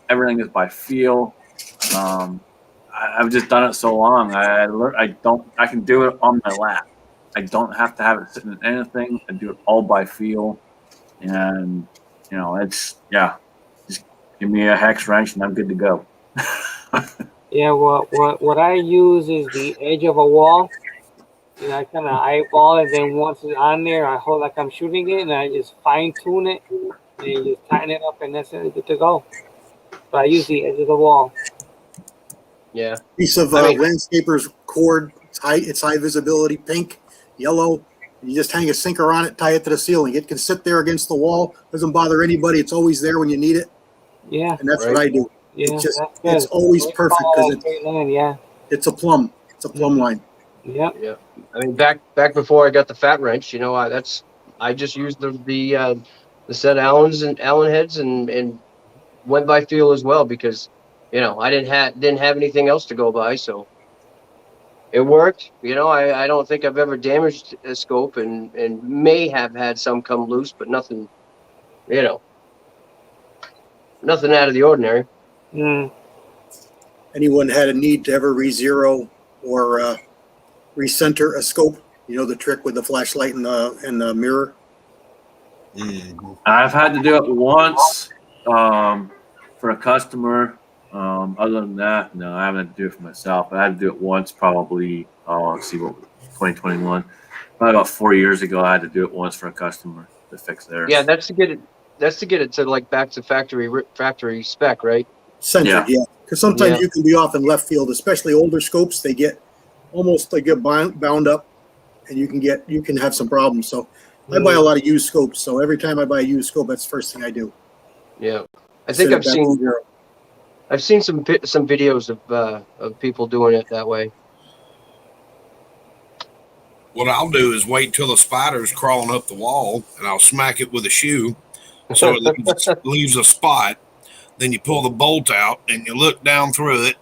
D: Everything is by feel. I've just done it so long. I can do it on my lap. I don't have to have it sitting in anything. I do it all by feel. And, just give me a hex wrench and I'm good to go.
E: Yeah, what I use is the edge of a wall. I kind of eyeball it. Then once it's on there, I hold like I'm shooting it, and I just fine tune it, and you just tighten it up, and that's it, good to go. But I use the edge of the wall.
F: Yeah.
C: Piece of landscaper's cord. It's high visibility, pink, yellow. You just hang a sinker on it, tie it to the ceiling. It can sit there against the wall. Doesn't bother anybody. It's always there when you need it.
E: Yeah.
C: And that's what I do.
E: Yeah.
C: It's always perfect because it's a plumb. It's a plumb line.
E: Yeah.
F: Yeah. I mean, back before I got the fat wrench, I just used the set Allen heads and went by feel as well, because I didn't have anything else to go by, so it worked. I don't think I've ever damaged a scope, and may have had some come loose, but nothing, nothing out of the ordinary.
E: Mm.
C: Anyone had a need to ever re-zero or recenter a scope? You know the trick with the flashlight and the mirror.
D: I've had to do it once for a customer. Other than that, no, I haven't had to do it for myself. I had to do it once, probably. Oh, let's see, what 2021, probably about 4 years ago. I had to do it once for a customer to fix theirs.
F: Yeah, that's to get it. That's to get it to like back to factory spec, right?
C: Centered, yeah. Because sometimes you can be off in left field, especially older scopes. They get bound up, and you can have some problems. So I buy a lot of used scopes. So every time I buy a used scope, that's the first thing I do.
F: Yeah, I think I've seen some videos of people doing it that way.
B: What I'll do is wait till the spider's crawling up the wall, and I'll smack it with a shoe, so it leaves a spot. Then you pull the bolt out, and you look down through it.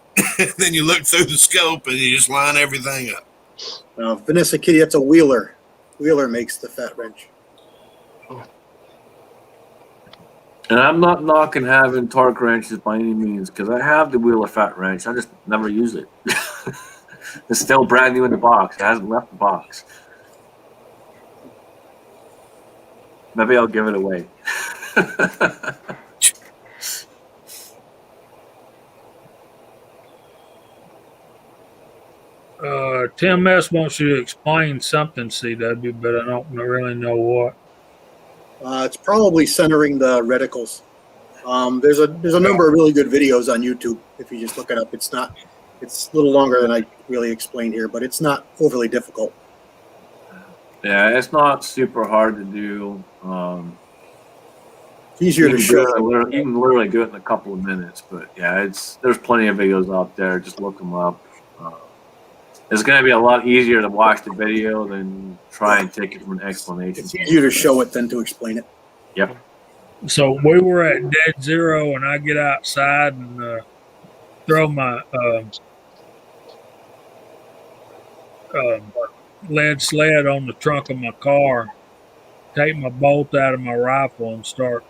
B: Then you look through the scope, and you just line everything up.
C: Vanessa Kitty, that's a Wheeler. Wheeler makes the fat wrench.
D: And I'm not knocking having torque wrenches by any means, because I have the Wheeler fat wrench. I just never use it. It's still brand new in the box. It hasn't left the box. Maybe I'll give it away.
A: Tim S. wants you to explain something, CW, but I don't really know what.
C: It's probably centering the reticles. There's a number of really good videos on YouTube if you just look it up. It's a little longer than I really explained here, but it's not overly difficult.
D: Yeah, it's not super hard to do.
C: It's easier to show.
D: You can literally do it in a couple of minutes, but yeah, there's plenty of videos out there. Just look them up. It's going to be a lot easier to watch the video than try and take it from an explanation.
C: It's easier to show it than to explain it.
D: Yep.
A: So we were at dead zero, and I get outside and throw my lead sled on the trunk of my car, take my bolt out of my rifle, and start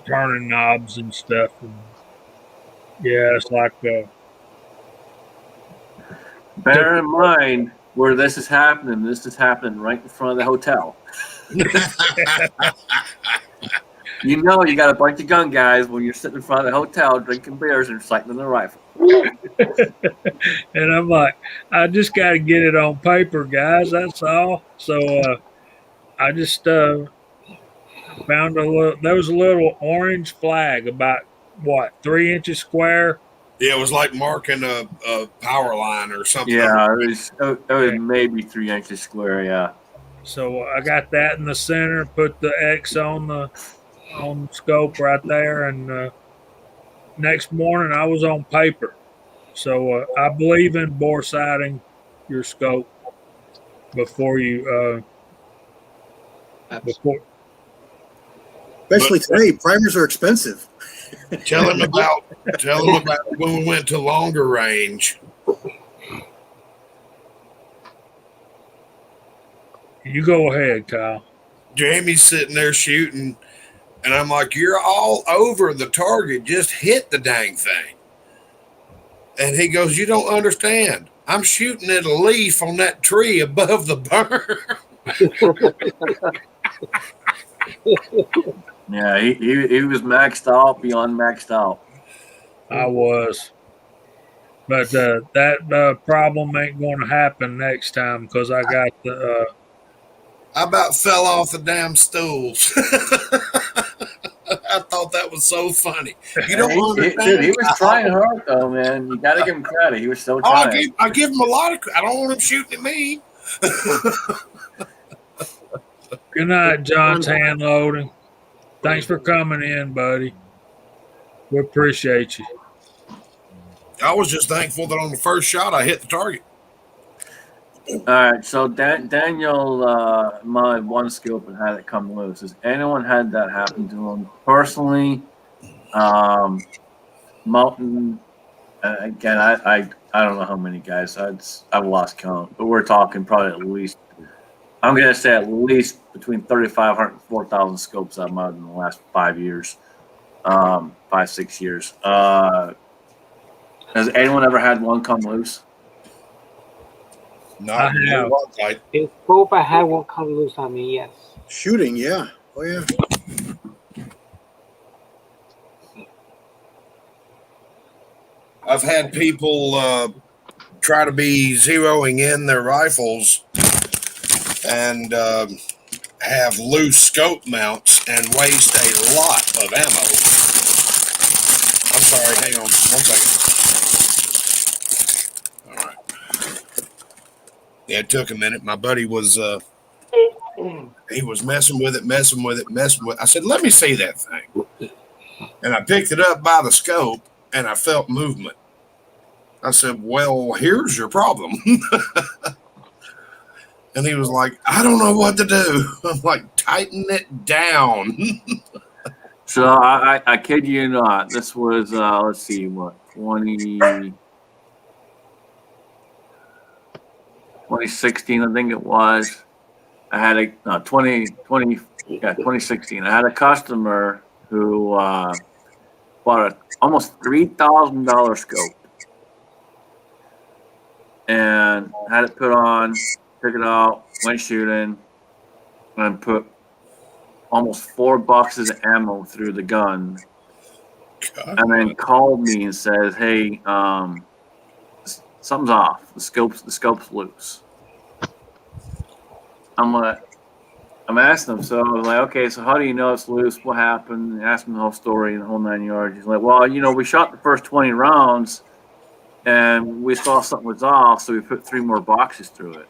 A: turning knobs and stuff. And yeah, it's like
D: bear in mind where this is happening. This is happening right in front of the hotel. You know you got a bunch of gun guys when you're sitting in front of the hotel drinking beers and sighting the rifle.
A: And I'm like, I just got to get it on paper, guys. That's all. So I just found there was a little orange flag about, 3 inches square?
B: Yeah, it was like marking a power line or something.
D: Yeah, it was maybe 3 inches square, yeah.
A: So I got that in the center, put the X on the scope right there, and next morning I was on paper. So I believe in bore sighting your scope before you
C: Especially today, primers are expensive.
B: Tell him about when we went to longer range.
A: You go ahead, Kyle.
B: Jamie's sitting there shooting, and I'm like, "You're all over the target. Just hit the dang thing." And he goes, "You don't understand. I'm shooting at a leaf on that tree above the berm."
D: Yeah, he was maxed out beyond maxed out.
A: I was. But that problem ain't going to happen next time because I got the.
B: I about fell off the damn stools. I thought that was so funny. You don't understand.
D: He was trying hard, though, man. You got to give him credit. He was so trying.
B: I give him a lot of credit. I don't want him shooting at me.
A: Good night, John's hand loading. Thanks for coming in, buddy. We appreciate you.
B: I was just thankful that on the first shot I hit the target.
D: All right, so Daniel mod one scope and had it come loose. Has anyone had that happen to him personally? mountain. Again, I don't know how many guys. I've lost count, but we're talking probably at least. I'm gonna say at least between 3,500 and 4,000 scopes I've mounted in the last 5 years, 5-6 years. Has anyone ever had one come loose?
B: Not
A: I have.
B: tight.
E: In scope, I had one come loose on me. Yes.
C: Shooting, yeah. Oh yeah.
B: I've had people try to be zeroing in their rifles and have loose scope mounts and waste a lot of ammo. I'm sorry, hang on 1 second. All right. Yeah, it took a minute. My buddy was he was messing with it. I said, let me see that thing. And I picked it up by the scope and I felt movement. I said, well, here's your problem. And he was like, I don't know what to do. I'm like, tighten it down.
D: So I kid you not. This was let's see, what 2016, I think it was. I had a 2016. I had a customer who bought a almost $3,000 scope and had it put on, took it out, went shooting, and put almost 4 boxes of ammo through the gun, and then called me and says, "Hey, something's off. The scope's loose." I'm asking him, so I was like, okay, so how do you know it's loose? What happened? And asked him the whole story and the whole 9 yards. He's like, well, we shot the first 20 rounds and we saw something was off, so we put 3 more boxes through it.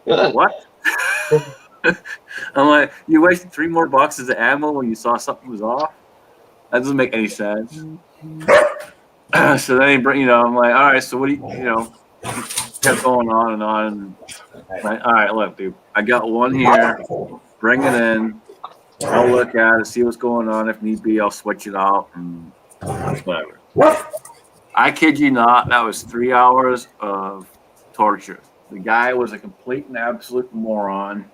D: I'm like, what? I'm like, you wasted 3 more boxes of ammo when you saw something was off? That doesn't make any sense. So then I'm like, all right, so what do you kept going on and on. And like, all right, look, dude, I got one here. Bring it in. I'll look at it, see what's going on. If need be, I'll switch it out and whatever. I kid you not, that was 3 hours of torture. The guy was a complete and absolute moron.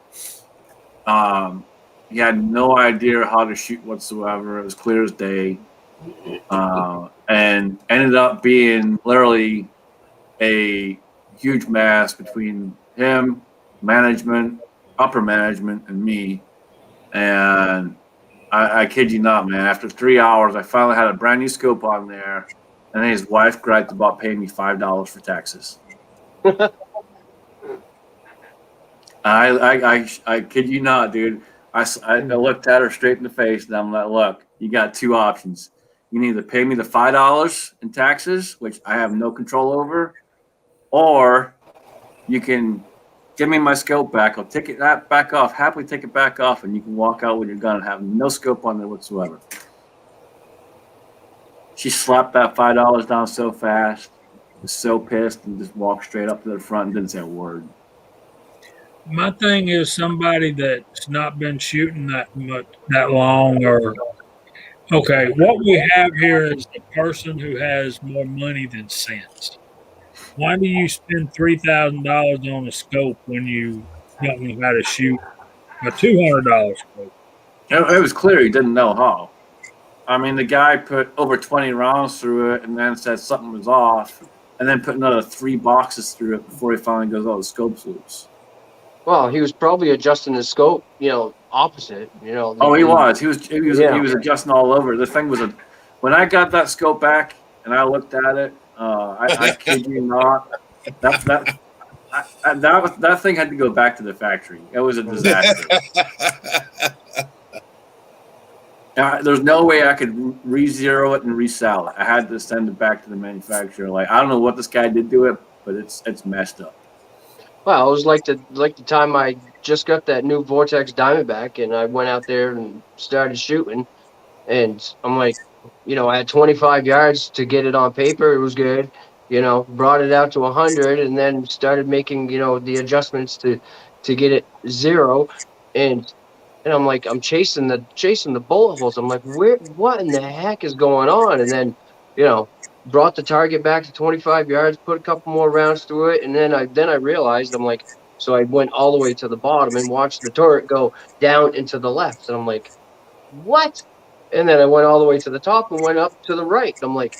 D: He had no idea how to shoot whatsoever. It was clear as day. And ended up being literally a huge mass between him, management, upper management, and me. And I kid you not, man, after 3 hours, I finally had a brand new scope on there. And then his wife griped about paying me $5 for taxes. I kid you not, dude. I looked at her straight in the face, and I'm like, look, you got 2 options. You can either pay me the $5 in taxes, which I have no control over, or you can give me my scope back. I'll take it back off, happily take it back off, and you can walk out with your gun and have no scope on there whatsoever. She slapped that $5 down so fast, was so pissed, and just walked straight up to the front and didn't say a word.
A: My thing is somebody that's not been shooting that long, or okay, what we have here is a person who has more money than sense. Why do you spend $3,000 on a scope when you don't know how to shoot a $200 scope?
D: It was clear he didn't know how. I mean, the guy put over 20 rounds through it and then said something was off, and then put another 3 boxes through it before he finally goes, oh, the scope's loose.
F: Well, he was probably adjusting the scope, opposite.
D: Oh, he was. He was adjusting all over. The thing was, when I got that scope back and I looked at it, I kid you not, that thing had to go back to the factory. It was a disaster. There's no way I could re-zero it and resell it. I had to send it back to the manufacturer. Like, I don't know what this guy did to it, but it's messed up.
F: Well, it was like the time I just got that new Vortex Diamondback, and I went out there and started shooting, and I'm like, I had 25 yards to get it on paper. It was good, brought it out to 100, and then started making, the adjustments to get it 0, and I'm like, I'm chasing the bullet holes. I'm like, what in the heck is going on? And then brought the target back to 25 yards, put a couple more rounds through it, and then I realized, I'm like, so I went all the way to the bottom and watched the turret go down and to the left, and I'm like, what? And then I went all the way to the top and went up to the right. I'm like,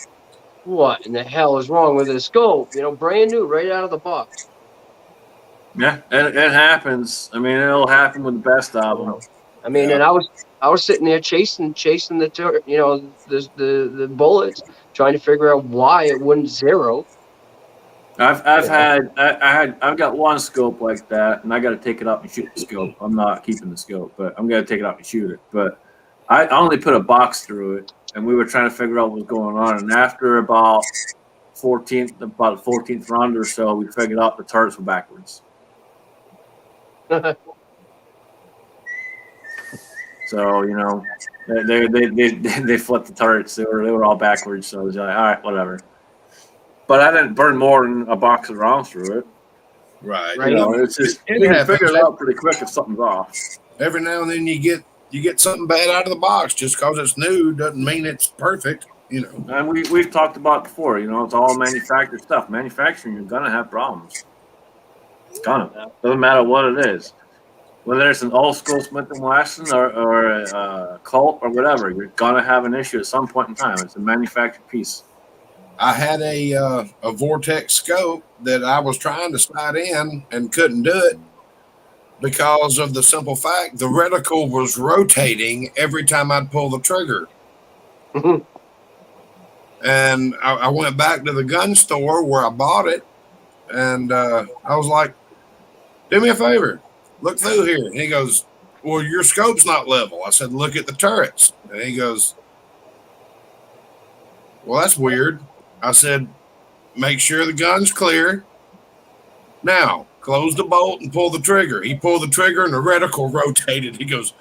F: what in the hell is wrong with this scope? Brand new, right out of the box.
D: Yeah, it happens. I mean, it'll happen with the best of them.
F: I mean,
B: Yeah.
F: and I was sitting there chasing the bullets, trying to figure out why it wouldn't zero.
D: I've got one scope like that, and I got to take it up and shoot the scope. I'm not keeping the scope, but I'm gonna take it up and shoot it. But I only put a box through it, and we were trying to figure out what was going on. And after about 14th round or so, we figured out the turrets were backwards. So they flipped the turrets. They were all backwards. So I was like, all right, whatever. But I didn't burn more than a box of rounds through it.
B: Right.
D: It's just
B: It
D: you can
B: happens.
D: figure it out pretty quick if something's off.
B: Every now and then you get something bad out of the box. Just because it's new doesn't mean it's perfect.
D: And we've talked about it before. It's all manufactured stuff. Manufacturing, you're gonna have problems. It's gonna. Doesn't matter what it is. Whether it's an old school Smith & Wesson or a Colt or whatever, you're gonna have an issue at some point in time. It's a manufactured piece.
B: I had a Vortex scope that I was trying to slide in and couldn't do it because of the simple fact the reticle was rotating every time I'd pull the trigger. And I went back to the gun store where I bought it, and I was like, do me a favor, look through here. And he goes, well, your scope's not level. I said, look at the turrets. And he goes, well, that's weird. I said, make sure the gun's clear. Now, close the bolt and pull the trigger. He pulled the trigger and the reticle rotated. He goes,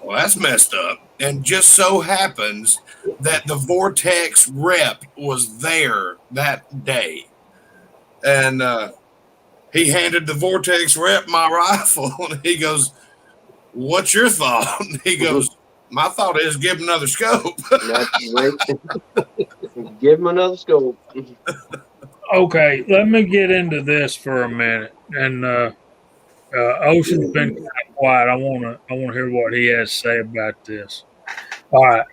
B: well, that's messed up. And just so happens that the Vortex rep was there that day. And he handed the Vortex rep my rifle. And he goes, what's your thought? And he goes, my thought is give him another scope.
F: That's right. Give him another scope.
A: Okay, let me get into this for a minute. And Ocean's been kind of quiet. I wanna hear what he has to say about this. All right.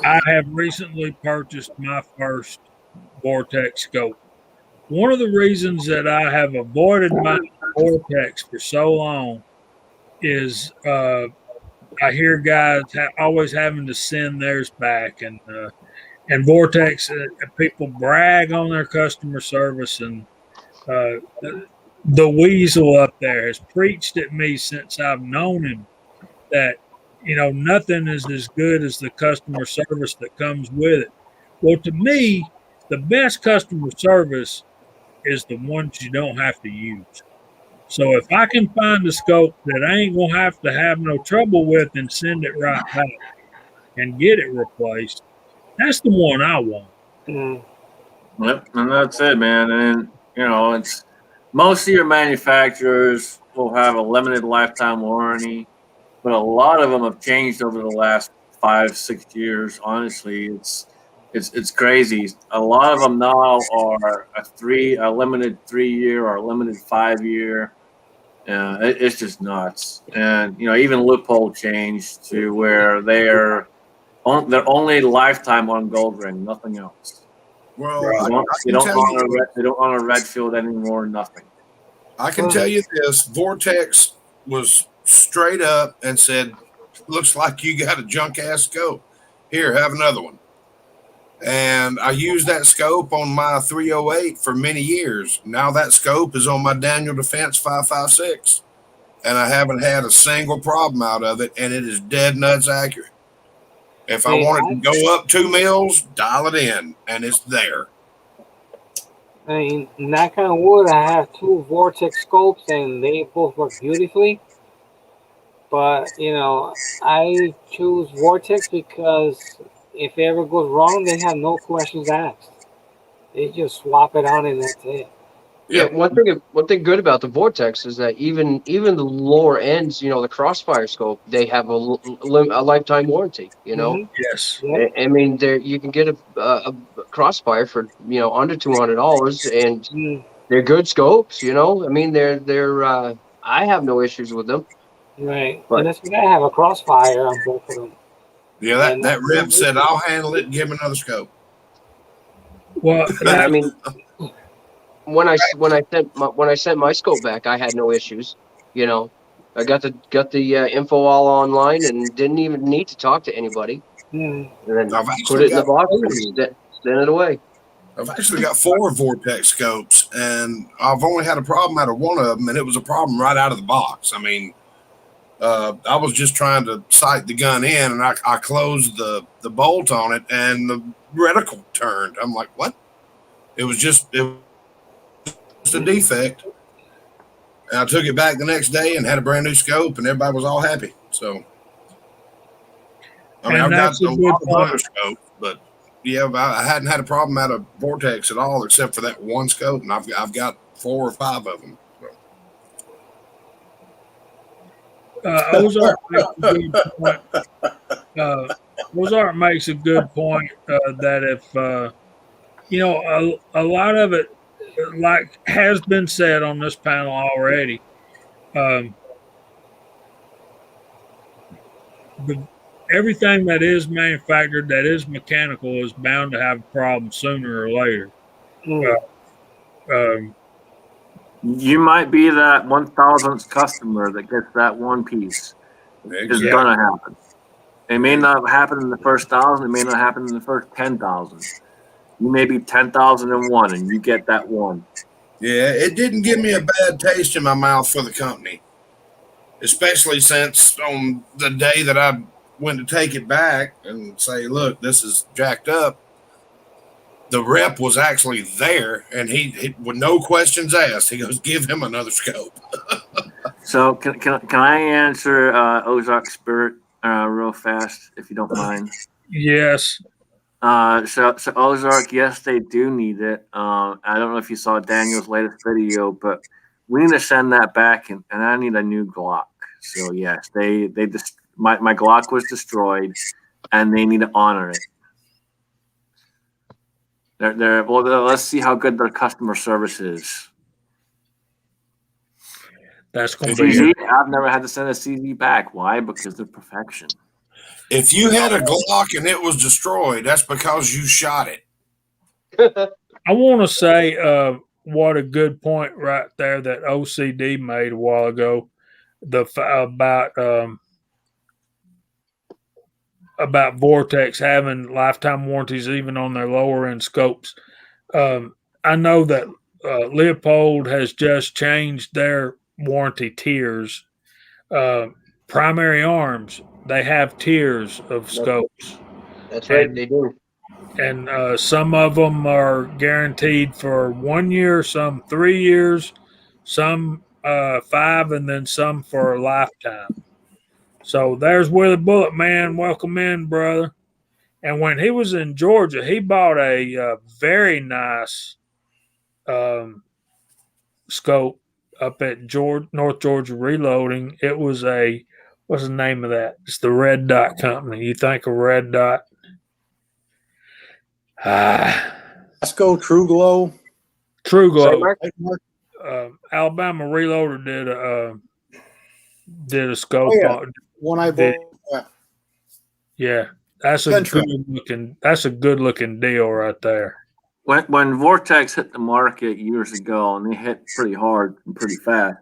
A: I have recently purchased my first Vortex scope. One of the reasons that I have avoided my Vortex for so long is I hear guys always having to send theirs back, and Vortex people brag on their customer service, and the weasel up there has preached at me since I've known him that nothing is as good as the customer service that comes with it. Well, to me, the best customer service is the ones you don't have to use. So if I can find a scope that I ain't gonna have to have no trouble with and send it right back and get it replaced, that's the one I want.
E: Mm.
D: Yep, and that's it, man. And it's most of your manufacturers will have a limited lifetime warranty, but a lot of them have changed over the last 5-6 years. Honestly, it's crazy. A lot of them now are a limited 3-year or a limited 5-year. It's just nuts. And even Loophole changed to where they're only lifetime on gold ring, nothing else.
B: Well,
D: They don't honor Redfield anymore. Nothing.
B: I can tell you this: Vortex was straight up and said, "Looks like you got a junk ass scope. Here, have another one." And I used that scope on my 308 for many years. Now that scope is on my Daniel Defense 5.56, and I haven't had a single problem out of it, and it is dead nuts accurate. If I wanted to go up 2 mils, dial it in, and it's there.
E: I mean, knock on wood, I have 2 Vortex scopes and they both work beautifully. But, I choose Vortex because if it ever goes wrong, they have no questions asked. They just swap it out and that's it.
F: Yeah,
B: Yep.
F: one thing good about the Vortex is that even the lower ends, the Crossfire scope, they have a lifetime warranty.
E: Mhm.
A: Yes.
E: Yep.
F: I mean, there you can get a Crossfire for under $200, and
E: Mm.
F: they're good scopes. I mean, they're I have no issues with them.
E: Right. And
F: But
E: that's what I have a Crossfire on both of them.
B: Yeah,
E: And
B: that rep said, I'll handle it and give him another scope.
A: Well,
F: yeah, I
A: that's
F: mean, when I sent my scope back, I had no issues. You know, I got the info all online and didn't even need to talk to anybody.
E: mm,
F: And then
B: I've
F: put
B: actually
F: it in the
B: got
F: box and send it away.
B: I've actually got 4 Vortex scopes, and I've only had a problem out of one of them, and it was a problem right out of the box. I mean, I was just trying to sight the gun in, and I closed the bolt on it, and the reticle turned. I'm like, what? It was just a defect. And I took it back the next day and had a brand new scope, and everybody was all happy. So, I mean,
A: and
B: I've got
A: that's a
B: a
A: good
B: lot of
A: point.
B: other scopes, but yeah, I hadn't had a problem out of Vortex at all, except for that one scope, and I've got 4 or 5 of them. So.
A: Ozark makes a good point. Ozark makes a good point that if a lot of it, like has been said on this panel already, um, the everything that is manufactured that is mechanical is bound to have a problem sooner or later.
E: mm.
A: Um,
D: You might be that 1,000th customer that gets that one piece. It's
A: yeah,
D: gonna happen. It may not happen in the first 1,000. It may not happen in the first 10,000. You may be 10,001, and you get that one.
B: Yeah, it didn't give me a bad taste in my mouth for the company, especially since on the day that I went to take it back and say, look, this is jacked up, the rep was actually there, and he with no questions asked, he goes, give him another scope.
D: So can I answer Ozark Spirit real fast, if you don't mind?
A: yes,
D: So Ozark, yes, they do need it. I don't know if you saw Daniel's latest video, but we need to send that back, and I need a new Glock. So yes, they just my Glock was destroyed, and they need to honor it. Well, let's see how good their customer service is.
A: that's going to be
D: CZ, I've never had to send a CZ back. Why? Because they're perfection.
B: If you had a Glock and it was destroyed, that's because you shot it.
A: I want to say what a good point right there that OCD made a while ago. About Vortex having lifetime warranties even on their lower end scopes. I know that Leopold has just changed their warranty tiers. Uh, Primary Arms, they have tiers of scopes,
F: That's right,
A: and
F: they do.
A: some of them are guaranteed for 1 year, some 3 years, some 5, and then some for a lifetime. So there's where the bullet man. Welcome in, brother. And when he was in Georgia, he bought a very nice um, scope up at North Georgia Reloading. It was what's the name of that? It's the Red Dot Company. You think of Red Dot?
C: Esco, True Glow.
A: True Glow. Alabama Reloader did a scope
C: Oh, yeah.
A: on.
C: One I
A: Did,
C: bought.
A: yeah, that's a
C: Central.
A: good looking deal right there.
D: When Vortex hit the market years ago, and they hit pretty hard and pretty fast,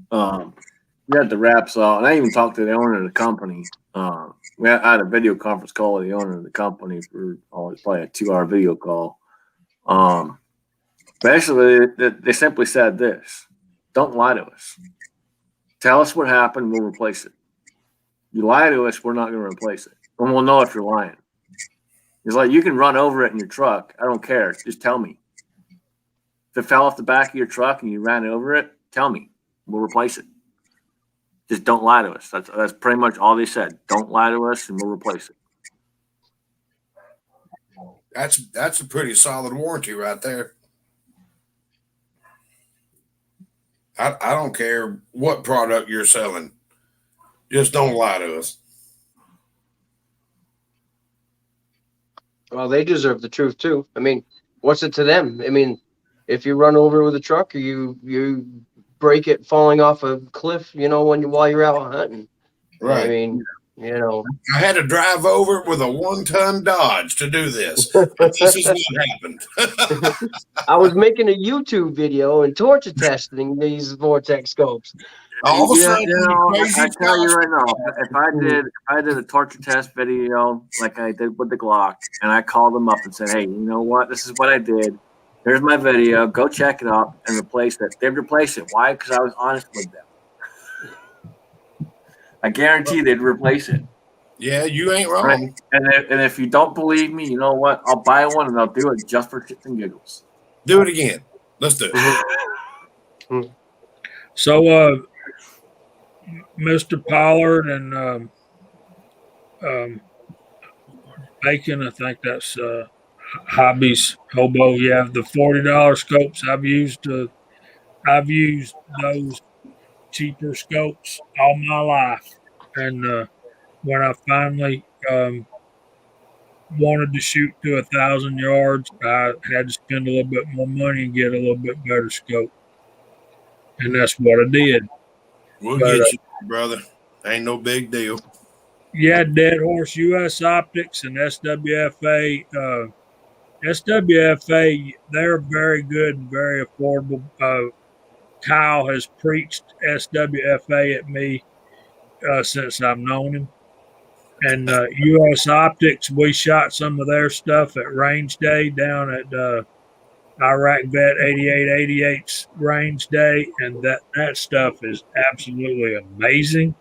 D: we had the wraps out, and I even talked to the owner of the company. I had a video conference call with the owner of the company for probably a 2-hour video call. Basically, they simply said this: "Don't lie to us. Tell us what happened, we'll replace it. You lie to us, we're not going to replace it, and we'll know if you're lying." He's like, "You can run over it in your truck. I don't care. Just tell me. If it fell off the back of your truck and you ran over it, tell me. We'll replace it. Just don't lie to us." That's pretty much all they said. Don't lie to us, and we'll replace it.
B: That's a pretty solid warranty right there. I don't care what product you're selling. Just don't lie to us.
F: Well, they deserve the truth too. I mean, what's it to them? I mean, if you run over with a truck or you break it falling off a cliff, while you're out hunting. I
B: Right.
F: mean, you know.
B: I had to drive over it with a 1-ton Dodge to do this. But this is what happened.
F: I was making a YouTube video and torture testing these vortex scopes.
B: All of a
D: Yeah,
B: sudden,
D: you know,
B: crazy
D: I tell you
B: stuff.
D: right now, if I did a torture test video like I did with the Glock, and I called them up and said, "Hey, you know what? This is what I did. Here's my video. Go check it out and replace it." They'd replace it. Why? Because I was honest with them. I guarantee they'd replace it.
B: Yeah, you ain't wrong.
D: Right? And if you don't believe me, you know what? I'll buy one and I'll do it just for shits and giggles.
B: Do it again. Let's do it.
A: So, Mr. Pollard and Bacon, I think that's Hobbies Hobo. You have the $40 scopes. I've used those cheaper scopes all my life, and when I finally wanted to shoot to 1,000 yards, I had to spend a little bit more money and get a little bit better scope, and that's what I did.
B: We'll
A: But,
B: get you, brother. Ain't no big deal.
A: Yeah, Dead Horse US Optics and SWFA. SWFA, they're very good and very affordable. Kyle has preached SWFA at me since I've known him. And US Optics, we shot some of their stuff at Range Day down at Iraq Vet 8888's Range Day, and that stuff is absolutely amazing,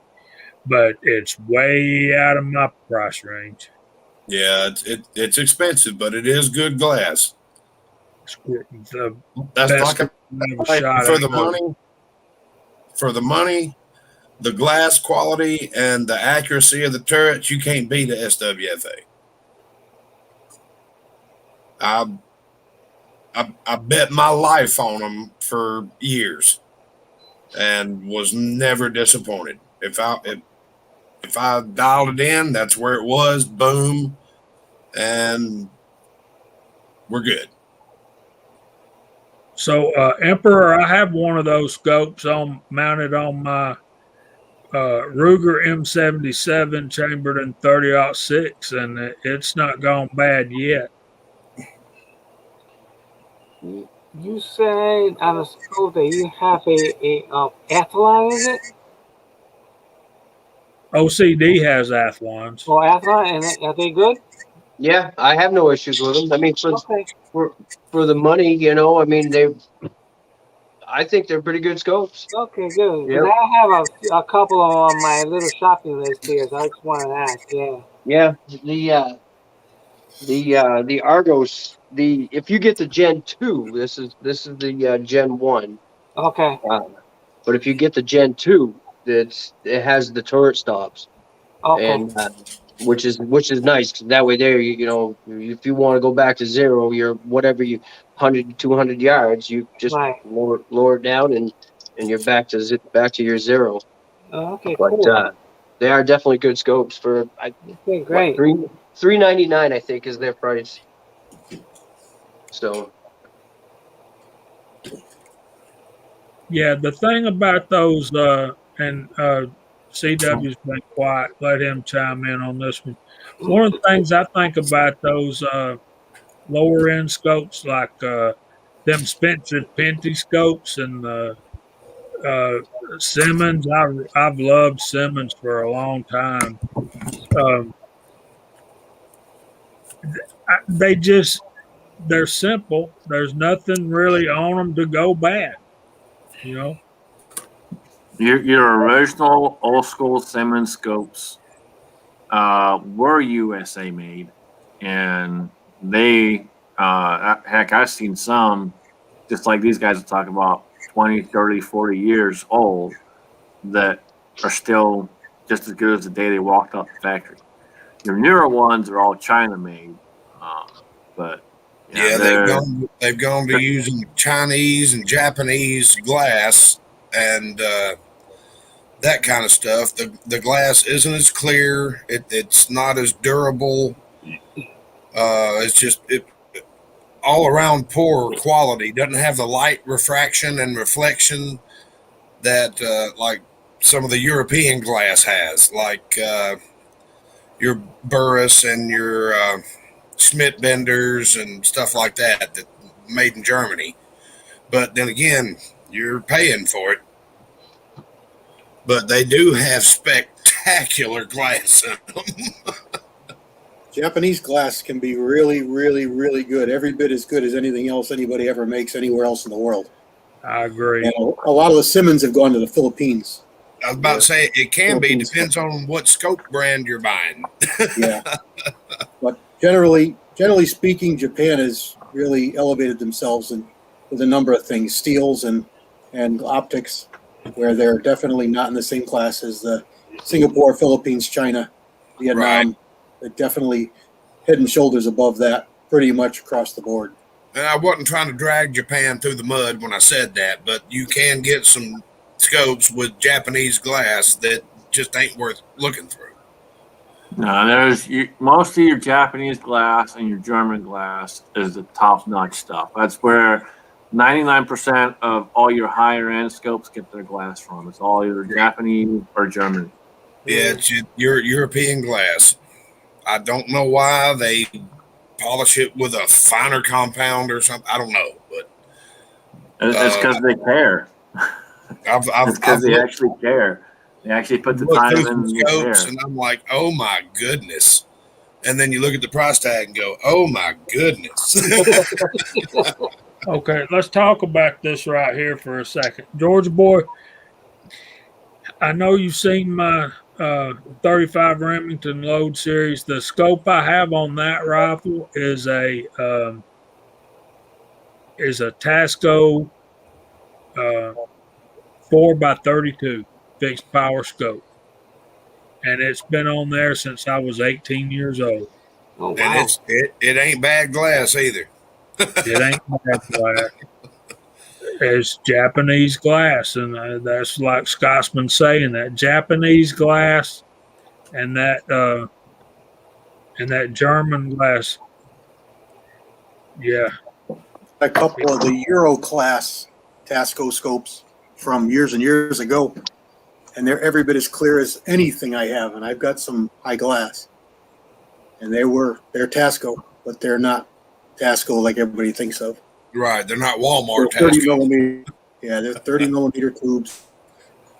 A: but it's way out of my price range.
B: Yeah, it's expensive, but it is good glass.
A: The
B: That's
A: best
B: like
A: I've ever shot
B: for
A: at
B: the
A: those.
B: money. For the money, the glass quality, and the accuracy of the turrets, you can't beat a SWFA. I bet my life on them for years, and was never disappointed. If I dialed it in, that's where it was. Boom, and we're good.
A: So, Emperor, I have one of those scopes mounted on my Ruger M77 chambered in 30-06, and it's not gone bad yet.
E: You said on the scope that you have a Athlon, is it?
A: OCD has Athlons.
E: Or Athlon, and are they good?
F: Yeah, I have no issues with them. I mean,
E: Okay.
F: for the money, I mean, I think they're pretty good scopes.
E: Okay, good.
F: Yep.
E: I have a couple on my little shopping list here, so I just wanted to ask. Yeah.
F: Yeah, the Argos, if you get the Gen 2, this is the Gen 1.
E: Okay.
F: But if you get the Gen 2, it has the turret stops.
E: Okay.
F: And which is nice, because that way there, if you want to go back to zero, you're whatever 100 200 yards, you just
E: Right.
F: lower it down and you're back to your zero.
E: Okay,
F: But
E: cool.
F: they are definitely good scopes for
E: Okay, great.
F: $399, I think, is their price. So
A: Yeah, the thing about those, and CW's been quiet, let him chime in on this one. One of the things I think about those lower end scopes, like them Spencer Penty scopes and Simmons, I've loved Simmons for a long time. They're simple. There's nothing really on them to go bad,
D: Your original old school Simmons scopes were USA made, and they heck, I've seen some just like these guys are talking about 20, 30, 40 years old that are still just as good as the day they walked out the factory. Your newer ones are all China made, but
B: Yeah, they've gone to using Chinese and Japanese glass and that kind of stuff. The glass isn't as clear. It's not as durable. It's just all around poor quality. Doesn't have the light refraction and reflection that like some of the European glass has, like your Burris and your Schmidt benders and stuff like that made in Germany. But then again, you're paying for it. But they do have spectacular glass in them.
C: Japanese glass can be really, really, really good. Every bit as good as anything else anybody ever makes anywhere else in the world.
A: I agree.
C: And a lot of the Simmons have gone to the Philippines.
B: I was about to say it can be, depends on what scope brand you're buying.
C: Yeah. But generally speaking, Japan has really elevated themselves with a number of things, steels and optics, where they're definitely not in the same class as the Singapore, Philippines, China, Vietnam.
B: Right.
C: They're definitely head and shoulders above that pretty much across the board.
B: And I wasn't trying to drag Japan through the mud when I said that, but you can get some scopes with Japanese glass that just ain't worth looking through.
D: No, most of your Japanese glass and your German glass is the top-notch stuff. That's where 99% of all your higher-end scopes get their glass from. It's all either Japanese or German.
B: Yeah, it's your European glass. I don't know why they polish it with a finer compound or something. I don't know, but
D: it's because they care. It's because they actually care. They actually put the time in the scopes,
B: and I'm like, oh my goodness. And then you look at the price tag and go, oh my goodness.
A: Okay, let's talk about this right here for a second. Georgia boy, I know you've seen my 35 Remington load series. The scope I have on that rifle is a Tasco 4x32 fixed power scope, and it's been on there since I was 18 years old.
E: Oh, wow.
B: And it ain't bad glass either.
A: It ain't bad glass. It's Japanese glass, and that's like Scotsman saying that Japanese glass and that German glass. Yeah,
C: A couple of the Euro class Tasco scopes from years and years ago, and they're every bit as clear as anything I have, and I've got some high glass, and they're Tasco, but they're not Tasco like everybody thinks of.
B: Right, they're not Walmart.
C: They're 30 millimeter. Yeah, they're 30 millimeter tubes.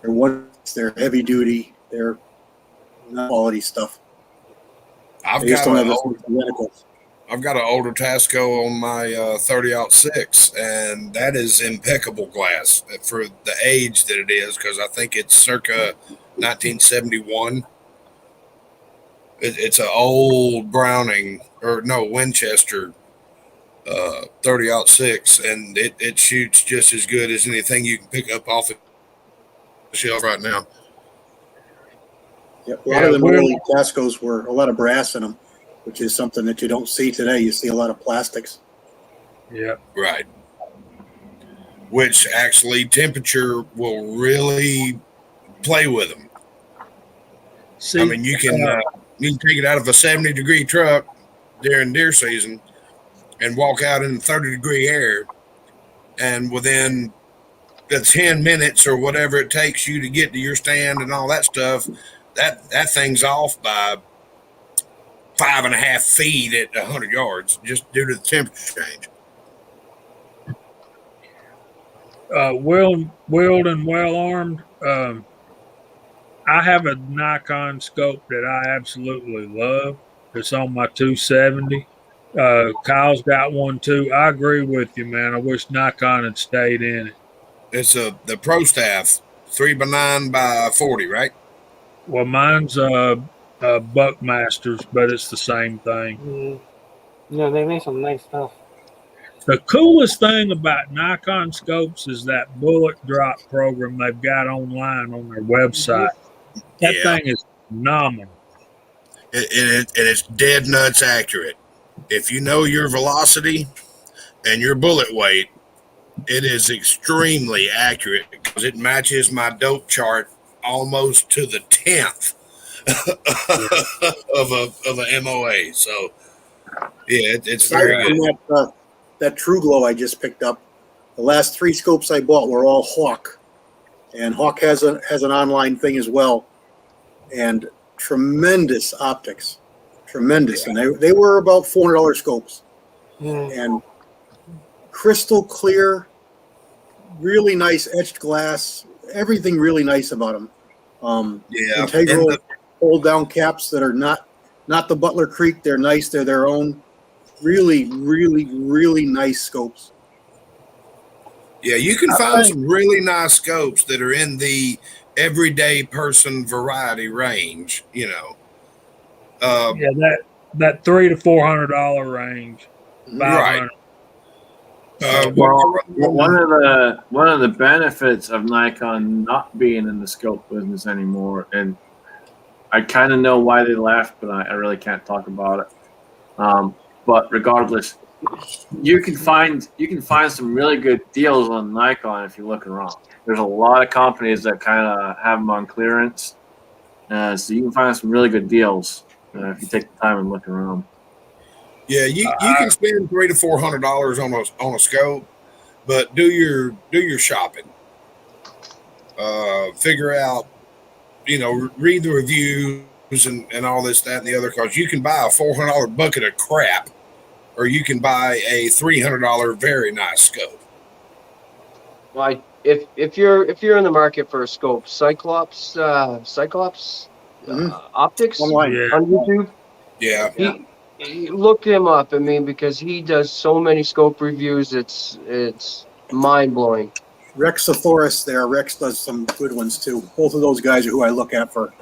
C: They're heavy duty. They're not quality stuff.
B: I've got an older Tasco on my 30-06, and that is impeccable glass for the age that it is, because I think it's circa 1971. It's an old Winchester 30-06, and it shoots just as good as anything you can pick up off the shelf right now.
C: Yep. A lot of them early Tascos were a lot of brass in them, which is something that you don't see today. You see a lot of plastics.
A: yeah.
B: Right. Which actually temperature will really play with them.
A: See,
B: I mean, you can take it out of a 70-degree truck during deer season and walk out in 30-degree air, and within the 10 minutes or whatever it takes you to get to your stand and all that stuff, that thing's off by 5.5 feet at 100 yards just due to the temperature change.
A: Willed and well armed. I have a Nikon scope that I absolutely love. It's on my 270. Kyle's got one too. I agree with you, man. I wish Nikon had stayed in it.
B: It's the Pro Staff 3x9x40, right?
A: Well, mine's Buckmasters, but it's the same thing.
E: Yeah, they make some nice stuff.
A: The coolest thing about Nikon scopes is that bullet drop program they've got online on their website. That thing is phenomenal.
B: And it's dead nuts accurate. If you know your velocity and your bullet weight, it is extremely accurate it matches my dope chart almost to the 10th of a MOA. So yeah, it's
C: Aside
B: very
C: from
B: good.
C: that True Glow I just picked up, the last 3 scopes I bought were all Hawk, and Hawk has an online thing as well, and tremendous optics, tremendous, and they were about $400 scopes, and crystal clear, really nice etched glass, everything really nice about them.
B: Yeah,
C: Integral
B: and
C: hold down caps that are not the Butler Creek. They're nice. They're their own. Really, really, really nice scopes.
B: yeah, you can find some really nice scopes that are in the everyday person variety range. You know,
A: Yeah, that $300 to $400 range,
B: right.
A: 500.
D: Well, one of the benefits of Nikon not being in the scope business anymore, and I kind of know why they left, but I really can't talk about it. But regardless, you can find some really good deals on Nikon if you look around. There's a lot of companies that kind of have them on clearance, so you can find some really good deals if you take the time and look around.
B: Yeah, you can spend $300 to $400 on a scope, but do your shopping. Figure out, read the reviews and all this, that, and the other. Because you can buy a $400 bucket of crap, or you can buy a $300 very nice scope.
F: Well, if you're in the market for a scope, Cyclops Optics
C: Online.
A: Yeah.
F: on YouTube.
B: Yeah,
F: He look him up. I mean, because he does so many scope reviews, it's mind blowing.
C: Rex Thoris there. Rex does some good ones too. Both of those guys are who I look at for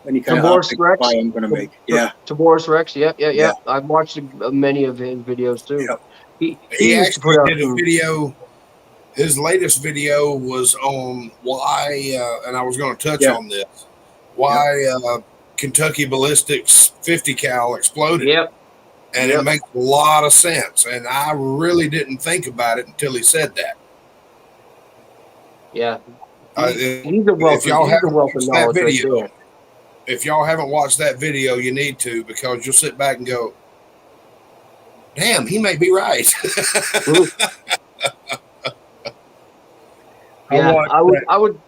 C: any kind
F: Taboris
C: of optic
F: Rex?
C: buy I'm going to make. Yeah.
F: Taboris Rex, yeah.
C: Yeah.
F: I've watched many of his videos too.
C: Yep.
F: He
B: he
F: used to put
B: actually
F: out
B: did a video. His latest video was on why, and I was going to touch on this, why Kentucky Ballistics 50 cal exploded.
F: Yep.
B: And it makes a lot of sense. And I really didn't think about it until he said that.
F: Yeah.
B: He's a wealth of knowledge right there. If y'all haven't watched that video, you need to, because you'll sit back and go, damn, he may be right.
F: Yeah, I would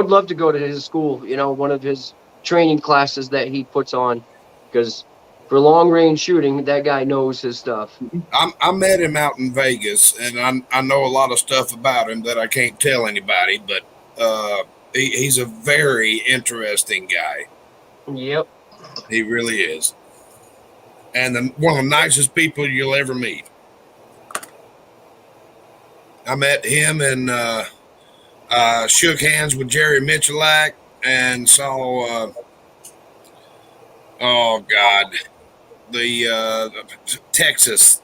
F: love to go to his school, one of his training classes that he puts on, because for long range shooting, that guy knows his stuff.
B: I met him out in Vegas, and I know a lot of stuff about him that I can't tell anybody, but he's a very interesting guy.
F: Yep.
B: He really is. And one of the nicest people you'll ever meet. I met him and shook hands with Jerry Michalak and saw, the Texas.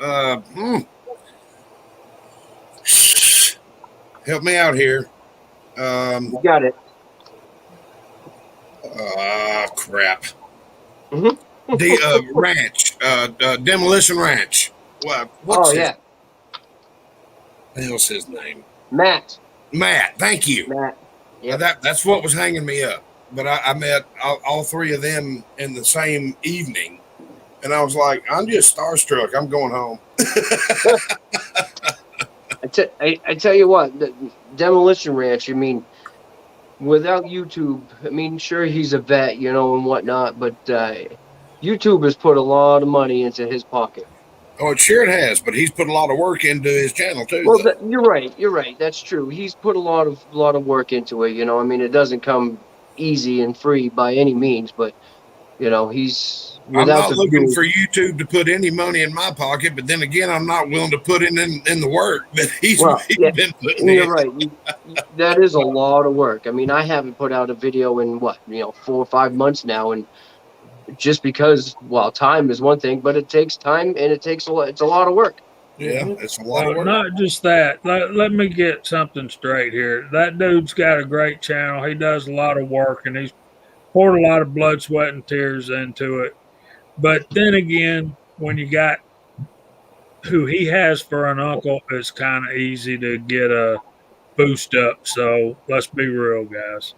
B: Help me out here.
F: You got it.
B: Crap. The ranch, Demolition Ranch. What's
F: yeah.
B: the hell's his name?
F: Matt.
B: Thank you.
F: Matt. Yep.
B: That's what was hanging me up. But I met all three of them in the same evening, and I was like, I'm just starstruck. I'm going home.
F: I tell you what, the Demolition Ranch, I mean, without YouTube, I mean, sure, he's a vet, and whatnot, but YouTube has put a lot of money into his pocket.
B: Oh, it has, but he's put a lot of work into his channel too.
F: Well, you're right. That's true. He's put a lot of work into it. I mean, it doesn't come easy and free by any means, but he's.
B: I'm not looking for YouTube to put any money in my pocket, but then again, I'm not willing to put in the work that he's been putting in.
F: You're right. That is a lot of work. I mean, I haven't put out a video in 4 or 5 months now, and just because, time is one thing, but it takes time and it takes it's a lot of work.
B: Yeah, it's a lot of work.
A: Not just that. Let me get something straight here. That dude's got a great channel. He does a lot of work, and he's poured a lot of blood, sweat, and tears into it. But then again, when you got who he has for an uncle, it's kind of easy to get a boost up. So let's be real, guys.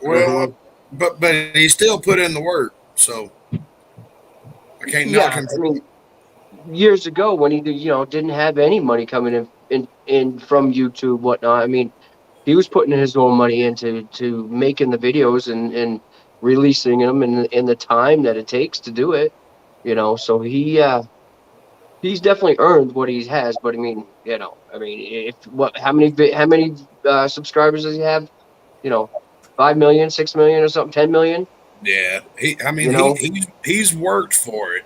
B: Well, but he still put in the work, so I can't knock
F: Yeah,
B: him.
F: I mean, years ago when he didn't have any money coming in from YouTube, whatnot. I mean, he was putting his own money into making the videos and releasing them in the time that it takes to do it. So he's definitely earned what he has. But I mean, if how many subscribers does he have? 5 million, 6 million, or something, 10 million.
B: Yeah,
F: You know,
B: he's worked for it.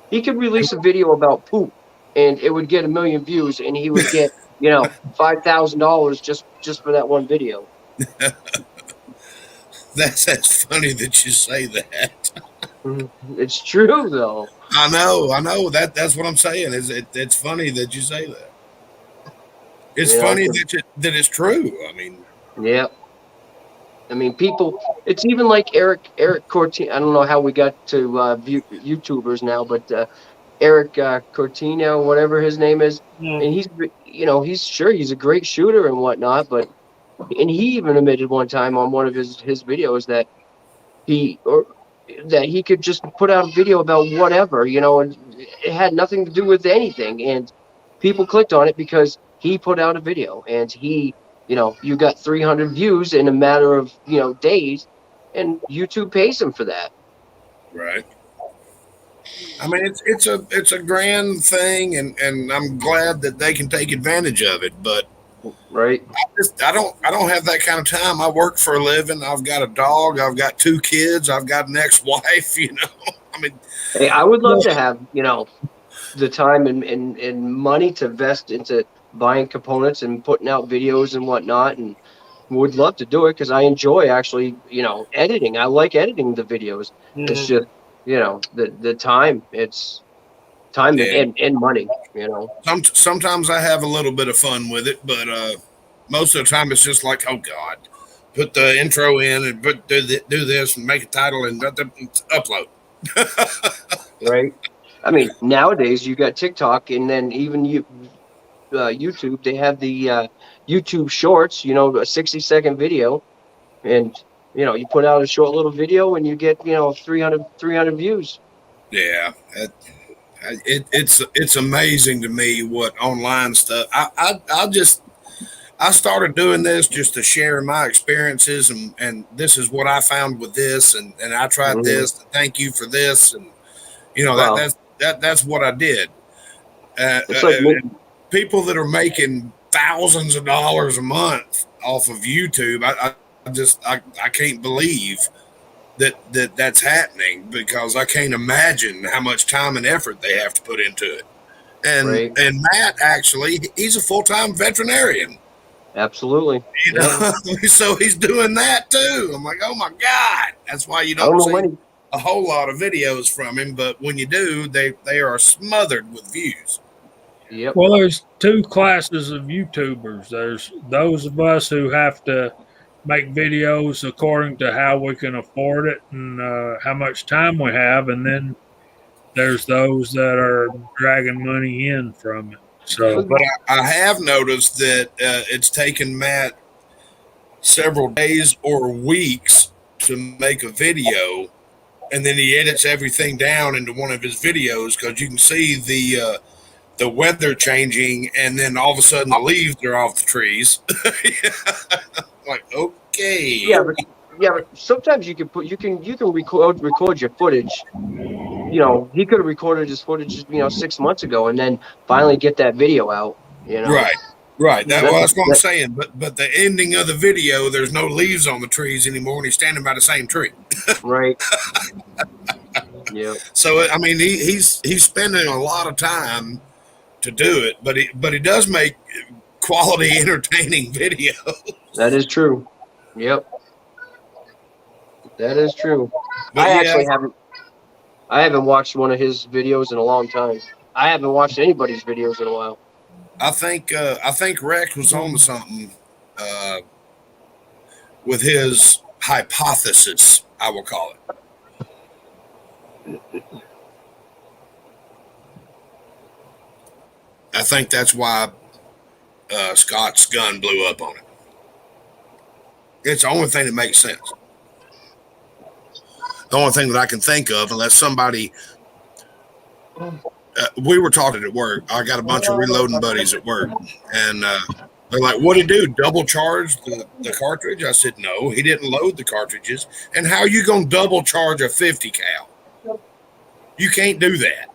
F: he could release a video about poop and it would get 1 million views, and he would get $5,000 just for that one video.
B: That's funny that you say that.
F: It's true though.
B: I know that's what I'm saying. It's funny that you say that. It's funny
F: 'Cause-
B: that it's true. I mean,
F: yeah. I mean, people. It's even like Eric Cortina. I don't know how we got to YouTubers now, but Eric Cortina, whatever his name is,
E: Yeah.
F: and he's a great shooter and whatnot, but and he even admitted one time on one of his videos that he or that he could just put out a video about whatever, and it had nothing to do with anything, and people clicked on it because he put out a video, and you got 300 views in a matter of days, and YouTube pays him for that.
B: right. I mean, it's a grand thing, and I'm glad that they can take advantage of it. But
F: Right.
B: I don't have that kind of time. I work for a living. I've got a dog. I've got 2 kids. I've got an ex-wife. I mean,
F: Hey, I would love to have the time and money to invest into buying components and putting out videos and whatnot, and would love to do it because I enjoy actually editing. I like editing the videos. It's
E: Mhm.
F: just the time. It's time
B: yeah.
F: and money.
B: Sometimes I have a little bit of fun with it, but most of the time it's just like, oh God, put the intro in and do this and make a title and upload.
F: Right. I mean, nowadays you got TikTok, and then even YouTube. They have the YouTube Shorts. A 60-second video, and you put out a short little video, and you get 300 views.
B: Yeah, it's amazing to me what online stuff. I started doing this just to share my experiences, and this is what I found with this, and I tried
F: Mhm.
B: this. Thank you for this, and
F: Well,
B: that's what I did. Uh,
F: it's
B: uh,
F: like me.
B: People that are making thousands of dollars a month off of YouTube, I can't believe that's happening, because I can't imagine how much time and effort they have to put into it.
F: Right.
B: And Matt, actually, he's a full-time veterinarian.
F: Absolutely. Yeah.
B: So he's doing that too. I'm like, oh my God. That's why you
F: I don't
B: don't
F: know
B: see
F: many.
B: a whole lot of videos from him, but when you do, they are smothered with views.
F: Yep.
A: Well, there's two classes of YouTubers. There's those of us who have to make videos according to how we can afford it and how much time we have, and then there's those that are dragging money in from it. So,
B: But I have noticed that it's taken Matt several days or weeks to make a video, and then he edits everything down into one of his videos, because you can see the weather changing, and then all of a sudden the leaves are off the trees. Like, okay,
F: Yeah, but sometimes you can record your footage. He could have recorded his footage 6 months ago, and then finally get that video out.
B: right, right.
F: That's
B: That's what I'm
F: that,
B: saying. But the ending of the video, there's no leaves on the trees anymore, and he's standing by the same tree.
F: right. Yeah.
B: So I mean, he's spending a lot of time to do it, but he does make quality, entertaining video.
F: That is true. Yep. That is true.
B: But
F: I
B: yeah,
F: actually haven't. I haven't watched one of his videos in a long time. I haven't watched anybody's videos in a while.
B: I think Rex was on to something uh, with his hypothesis, I will call it. I think that's why Scott's gun blew up on it. It's the only thing that makes sense. The only thing that I can think of, unless somebody, we were talking at work. I got a bunch of reloading buddies at work, and they're like, "What did he do? Double charge the cartridge?" I said, "No, he didn't load the cartridges. And how are you going to double charge a 50 cal? You can't do that."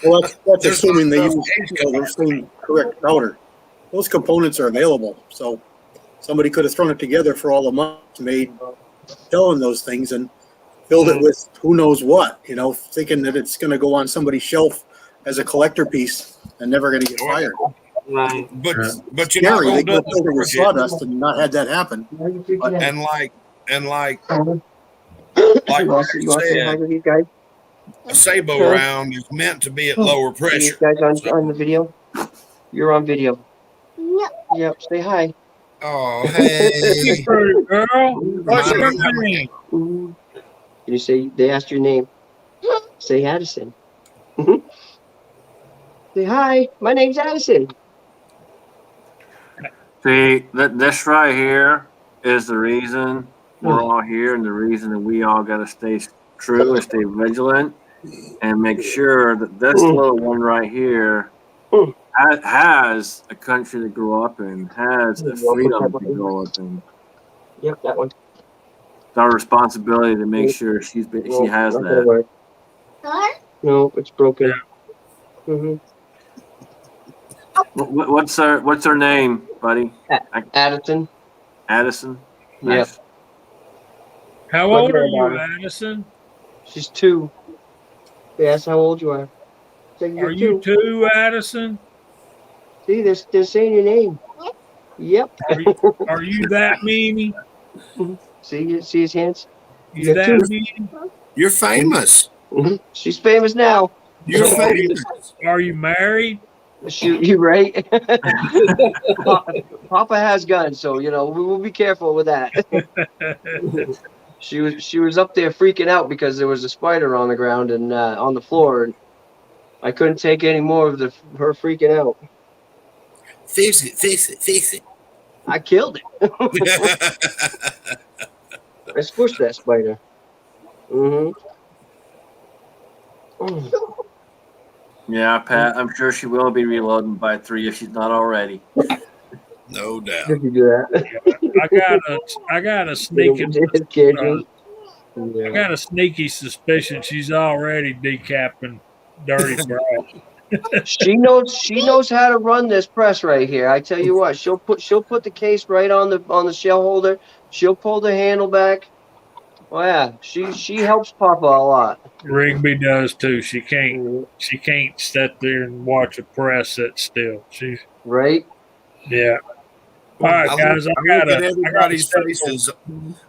C: Well, that's assuming they use the same correct powder. Those components are available, so somebody could have thrown it together for all the money made selling those things and filled it with who knows what, thinking that it's going to go on somebody's shelf as a collector piece and never going to get fired.
E: Right.
B: But you're not
C: Scary. They
B: going
C: could have filled it with sawdust and not had that happen.
B: and like
F: You
B: I
F: want to say hi
B: said,
F: to these guys?
B: a Sabo round is meant to be at lower
F: See these
B: pressure.
F: guys on the video? You're on video. Yep. Say hi.
B: Oh, hey.
A: Pretty girl. What's your name?
F: Ooh. Can you say they asked your name? Say Addison. Say hi. My name's Addison.
D: See, this right here is the reason we're all here, and the reason that we all got to stay true and stay vigilant and make sure that this little one right here has a country to grow up in, has a freedom to grow up in.
F: Yep, that one.
D: It's our responsibility to make sure she has
F: Not gonna
D: that.
F: work. No, it's broken.
D: What's her name, buddy?
F: Addison.
D: Addison.
F: Yep.
D: Nice.
A: How old are you, Addison?
F: She's 2. They asked how old you are. Say you're
A: Are you 2, Addison?
F: See, they're saying your name. Yep.
A: Are you that meanie?
F: See his hands?
A: You that meanie?
B: You're famous.
F: She's famous now.
B: You're famous.
A: Are you married?
F: You right? Papa has guns, so we'll be careful with that. She was up there freaking out because there was a spider on the ground and on the floor, and I couldn't take any more of her freaking out.
B: Fix it.
F: I killed it. I squished that spider.
D: Yeah, Pat. I'm sure she will be reloading by 3 if she's not already.
B: No doubt.
F: Did you do that?
A: I got a sneaking. I got a sneaky suspicion she's already decapping dirty Brad.
F: She knows how to run this press right here. I tell you what, she'll put the case right on the shell holder. She'll pull the handle back. Oh yeah, she helps Papa a lot.
A: Rigby does too. She can't sit there and watch a press sit still. She's
F: right.
A: Yeah. All right, guys. I look at
B: everybody's faces.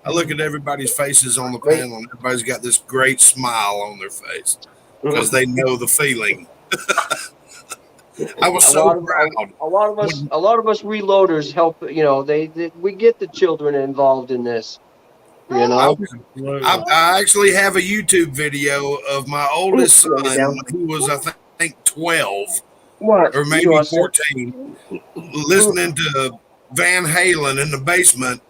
B: I look at everybody's faces on the panel, and everybody's got this great smile on their face because they know the feeling. I was so proud.
F: A lot of us reloaders help. We get the children involved in this.
B: I actually have a YouTube video of my oldest son, who was I think 12 or maybe 14, listening to Van Halen in the basement,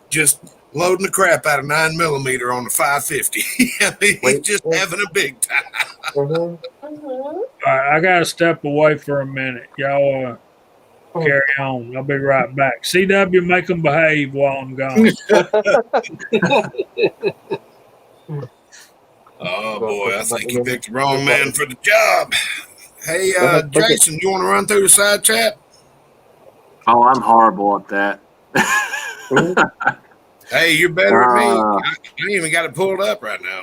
B: just loading the crap out of 9mm on the 550. He's just having a big time.
A: All right, I gotta step away for a minute. Y'all carry on. I'll be right back. CW, make them behave while I'm gone.
B: Oh boy, I think you picked the wrong man for the job. Hey, Jason, you want to run through the side chat?
D: Oh, I'm horrible at that.
B: Hey, you're better than me. I ain't even got it pulled up right now.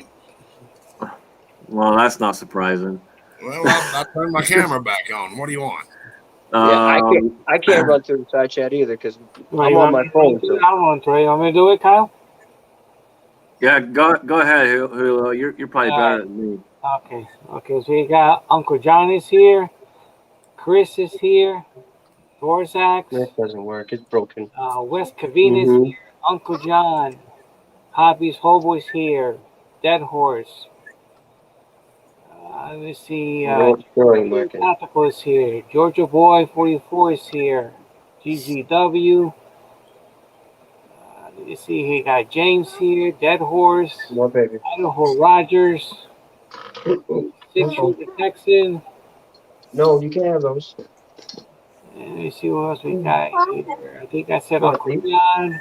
D: Well, that's not surprising.
B: Well, I turned my camera back on. What do you want?
F: I can't run through the side chat either because I'm on my phone. So.
E: I want to. You want me to do it, Kyle?
D: Yeah, go ahead, Julio. You're probably better than me.
E: Okay. So we got Uncle John is here. Chris is here. Dorzax.
F: That doesn't work. It's broken.
E: Wes Cavina is here. Uncle John. Hobby's Hobo's here. Dead Horse. Let's see.
F: No throwing market.
E: Tactical is here. Georgia Boy 44 is here. GGW. Let's see. He got James here. Dead Horse.
F: More baby.
E: Idaho Rogers. Six Shooter Texan.
F: No, you can't have those.
E: And let's see what else we got here. I think I said
F: What,
E: Uncle John.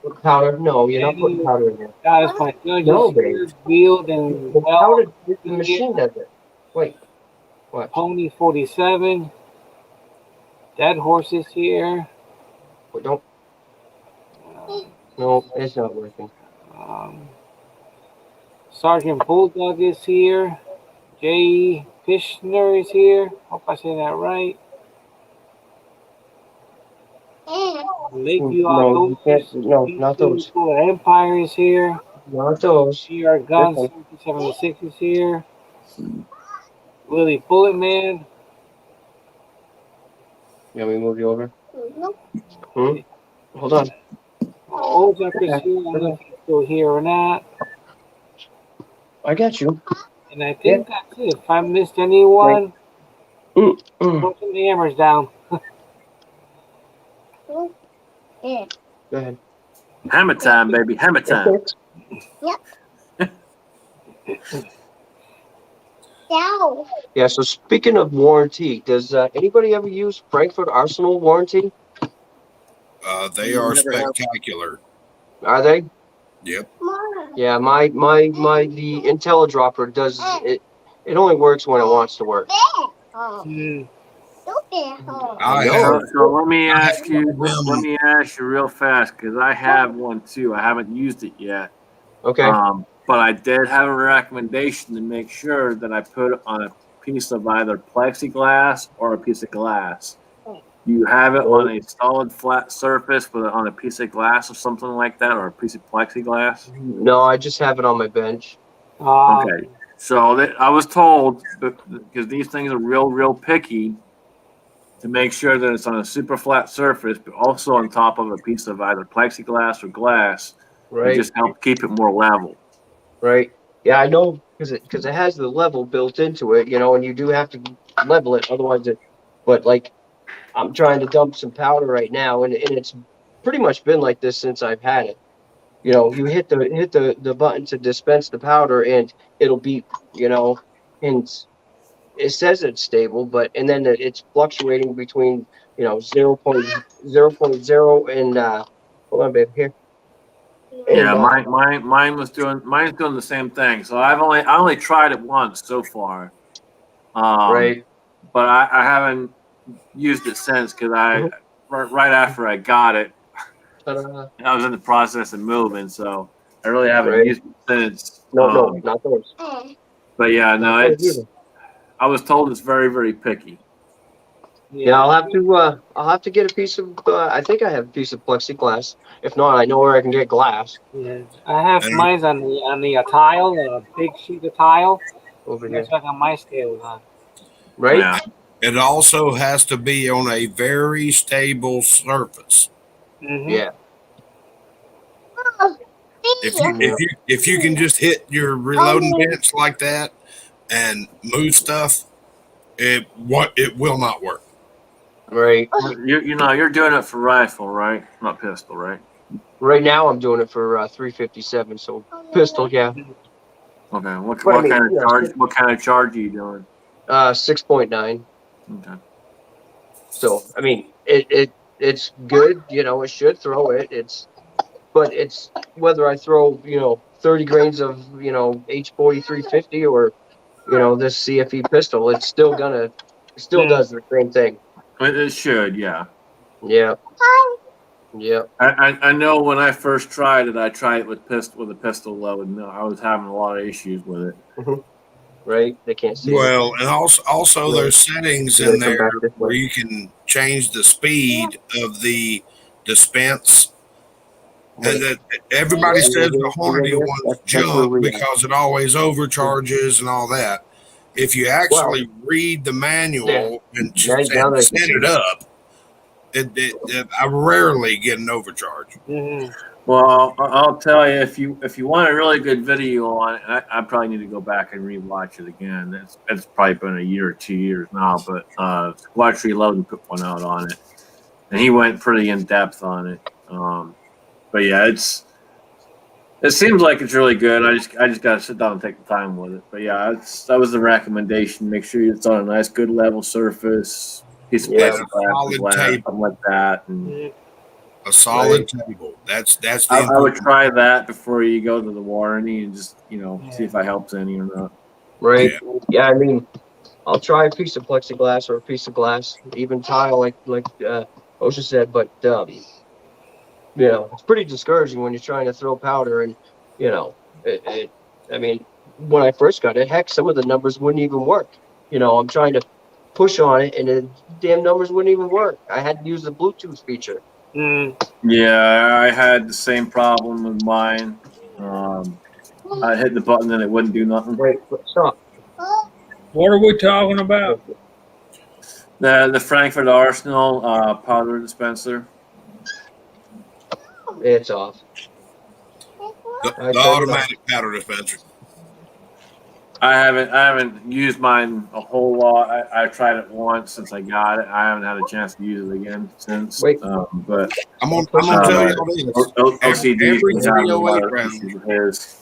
F: Put powder? No, you're not putting powder in there.
E: Guys, my judges
F: No,
E: here.
F: babe.
E: Wheeled and
F: The
E: well.
F: powder, the machine does it. Wait. What?
E: Pony 47. Dead Horses here.
F: Wait, don't. No, it's not working.
E: Sergeant Bulldog is here. Jay Fishner is here. Hope I say that right. Lakeview
F: No,
E: Outdoors.
F: you can't. No, not those.
E: Empire is here.
F: Not those.
E: GR Guns
F: Okay.
E: 76 is here. Willie Bullet Man.
F: Yeah, we move you over. Hmm? Hold on.
E: Ozark is here. I don't know if he's still here or not.
F: I got you.
E: And I think that's it. If I missed anyone,
F: Mm.
E: put some hammers down.
F: Go ahead.
D: Hammer time, baby. Hammer time.
F: Yeah, so speaking of warranty, does anybody ever use Frankfurt Arsenal warranty?
B: They are
C: Never have.
B: spectacular.
F: Are they?
B: Yep.
F: Yeah, my the IntelliDropper does it. It only works when it wants to work.
E: Mm.
B: I
F: know.
B: have
D: So let me ask you.
B: them.
D: Let me ask you real fast because I have one too. I haven't used it yet.
F: Okay.
D: But I did have a recommendation to make sure that I put it on a piece of either plexiglass or a piece of glass. You have it on a solid flat surface, but on a piece of glass or something like that, or a piece of plexiglass.
F: No, I just have it on my bench.
D: Okay. So I was told, because these things are real picky, to make sure that it's on a super flat surface, but also on top of a piece of either plexiglass or glass, to
F: Right.
D: just help keep it more level.
F: Right. Yeah, I know because it has the level built into it, and you do have to level it, otherwise it. But like, I'm trying to dump some powder right now, and it's pretty much been like this since I've had it. You hit the button to dispense the powder, and it'll beep. And it says it's stable, and then it's fluctuating between 0.0 and hold on, babe, here.
D: Yeah,
F: And,
D: mine's doing the same thing. So I only tried it once so far.
F: right.
D: But I haven't used it since because right after I got it,
F: Ta-da.
D: I was in the process of moving, so I really haven't
F: Right.
D: used it since.
F: No, not those.
D: But yeah, no,
F: Not those either.
D: I was told it's very picky.
F: Yeah, I'll have to get a piece of. I think I have a piece of plexiglass. If not, I know where I can get glass
E: Yeah, I have mine on the tile, a big sheet of tile.
F: over here.
E: That's like on my scale on.
F: Right?
D: Yeah.
B: It also has to be on a very stable surface.
E: Mm-hmm.
F: Yeah.
B: If you can just hit your reloading bench like that and move stuff, it will not work.
F: Right.
D: You're doing it for rifle, right? Not pistol, right?
F: Right now, I'm doing it for 357. So pistol, yeah.
D: Okay. What
F: But I mean,
D: kind of
F: yeah,
D: charge? What kind of charge are you doing?
F: 6.9.
D: Okay.
F: So I mean, it's good. It should throw it. But it's whether I throw 30 grains of H4350 or this CFE pistol, it still does the same thing.
D: It should, yeah.
F: Yeah. Yeah.
D: I know when I first tried it, I tried it with a pistol load, and I was having a lot of issues with it.
F: Right. They can't see.
B: Well, and also there's settings in
F: Come
B: there
F: back this
B: where
F: way.
B: you can change the speed of the dispense. And that everybody says the Hornady ones
F: That's where
B: jump
F: we are.
B: because it always overcharges and all that. If you actually read the manual and
F: Now they can
B: set
F: see
B: it up, I rarely get an overcharge.
E: Mm-hmm.
D: Well, I'll tell you if you want a really good video on it, I probably need to go back and rewatch it again. It's probably been a year or 2 years now, but Watch Reload put one out on it, and he went pretty in depth on it. But yeah, it seems like it's really good. I just got to sit down and take the time with it. But yeah, that was the recommendation. Make sure it's on a nice, good level surface, piece of
F: Yeah.
D: plexiglass,
B: Solid tape.
D: something like that. And
B: A solid table. That's the
D: I would
B: important.
D: try that before you go to the warranty and just see if it helps any or not.
F: Right. Yeah. I mean, I'll try a piece of plexiglass or a piece of glass, even tile, like OSHA said. But it's pretty discouraging when you're trying to throw powder, and I mean, when I first got it, heck, some of the numbers wouldn't even work. I'm trying to push on it, and the damn numbers wouldn't even work. I had to use the Bluetooth feature.
D: Yeah, I had the same problem with mine. I hit the button and it wouldn't do nothing.
F: Wait, stop.
A: What are we talking about?
D: The Frankfurt Arsenal powder dispenser.
F: It's off.
B: The automatic powder dispenser.
D: I haven't used mine a whole lot. I tried it once since I got it. I haven't had a chance to use it again since.
F: Wait.
D: But
B: I'm gonna tell you all this.
D: OCD
B: Every
D: can have a
B: 308
D: lot of
B: round.
D: issues with his.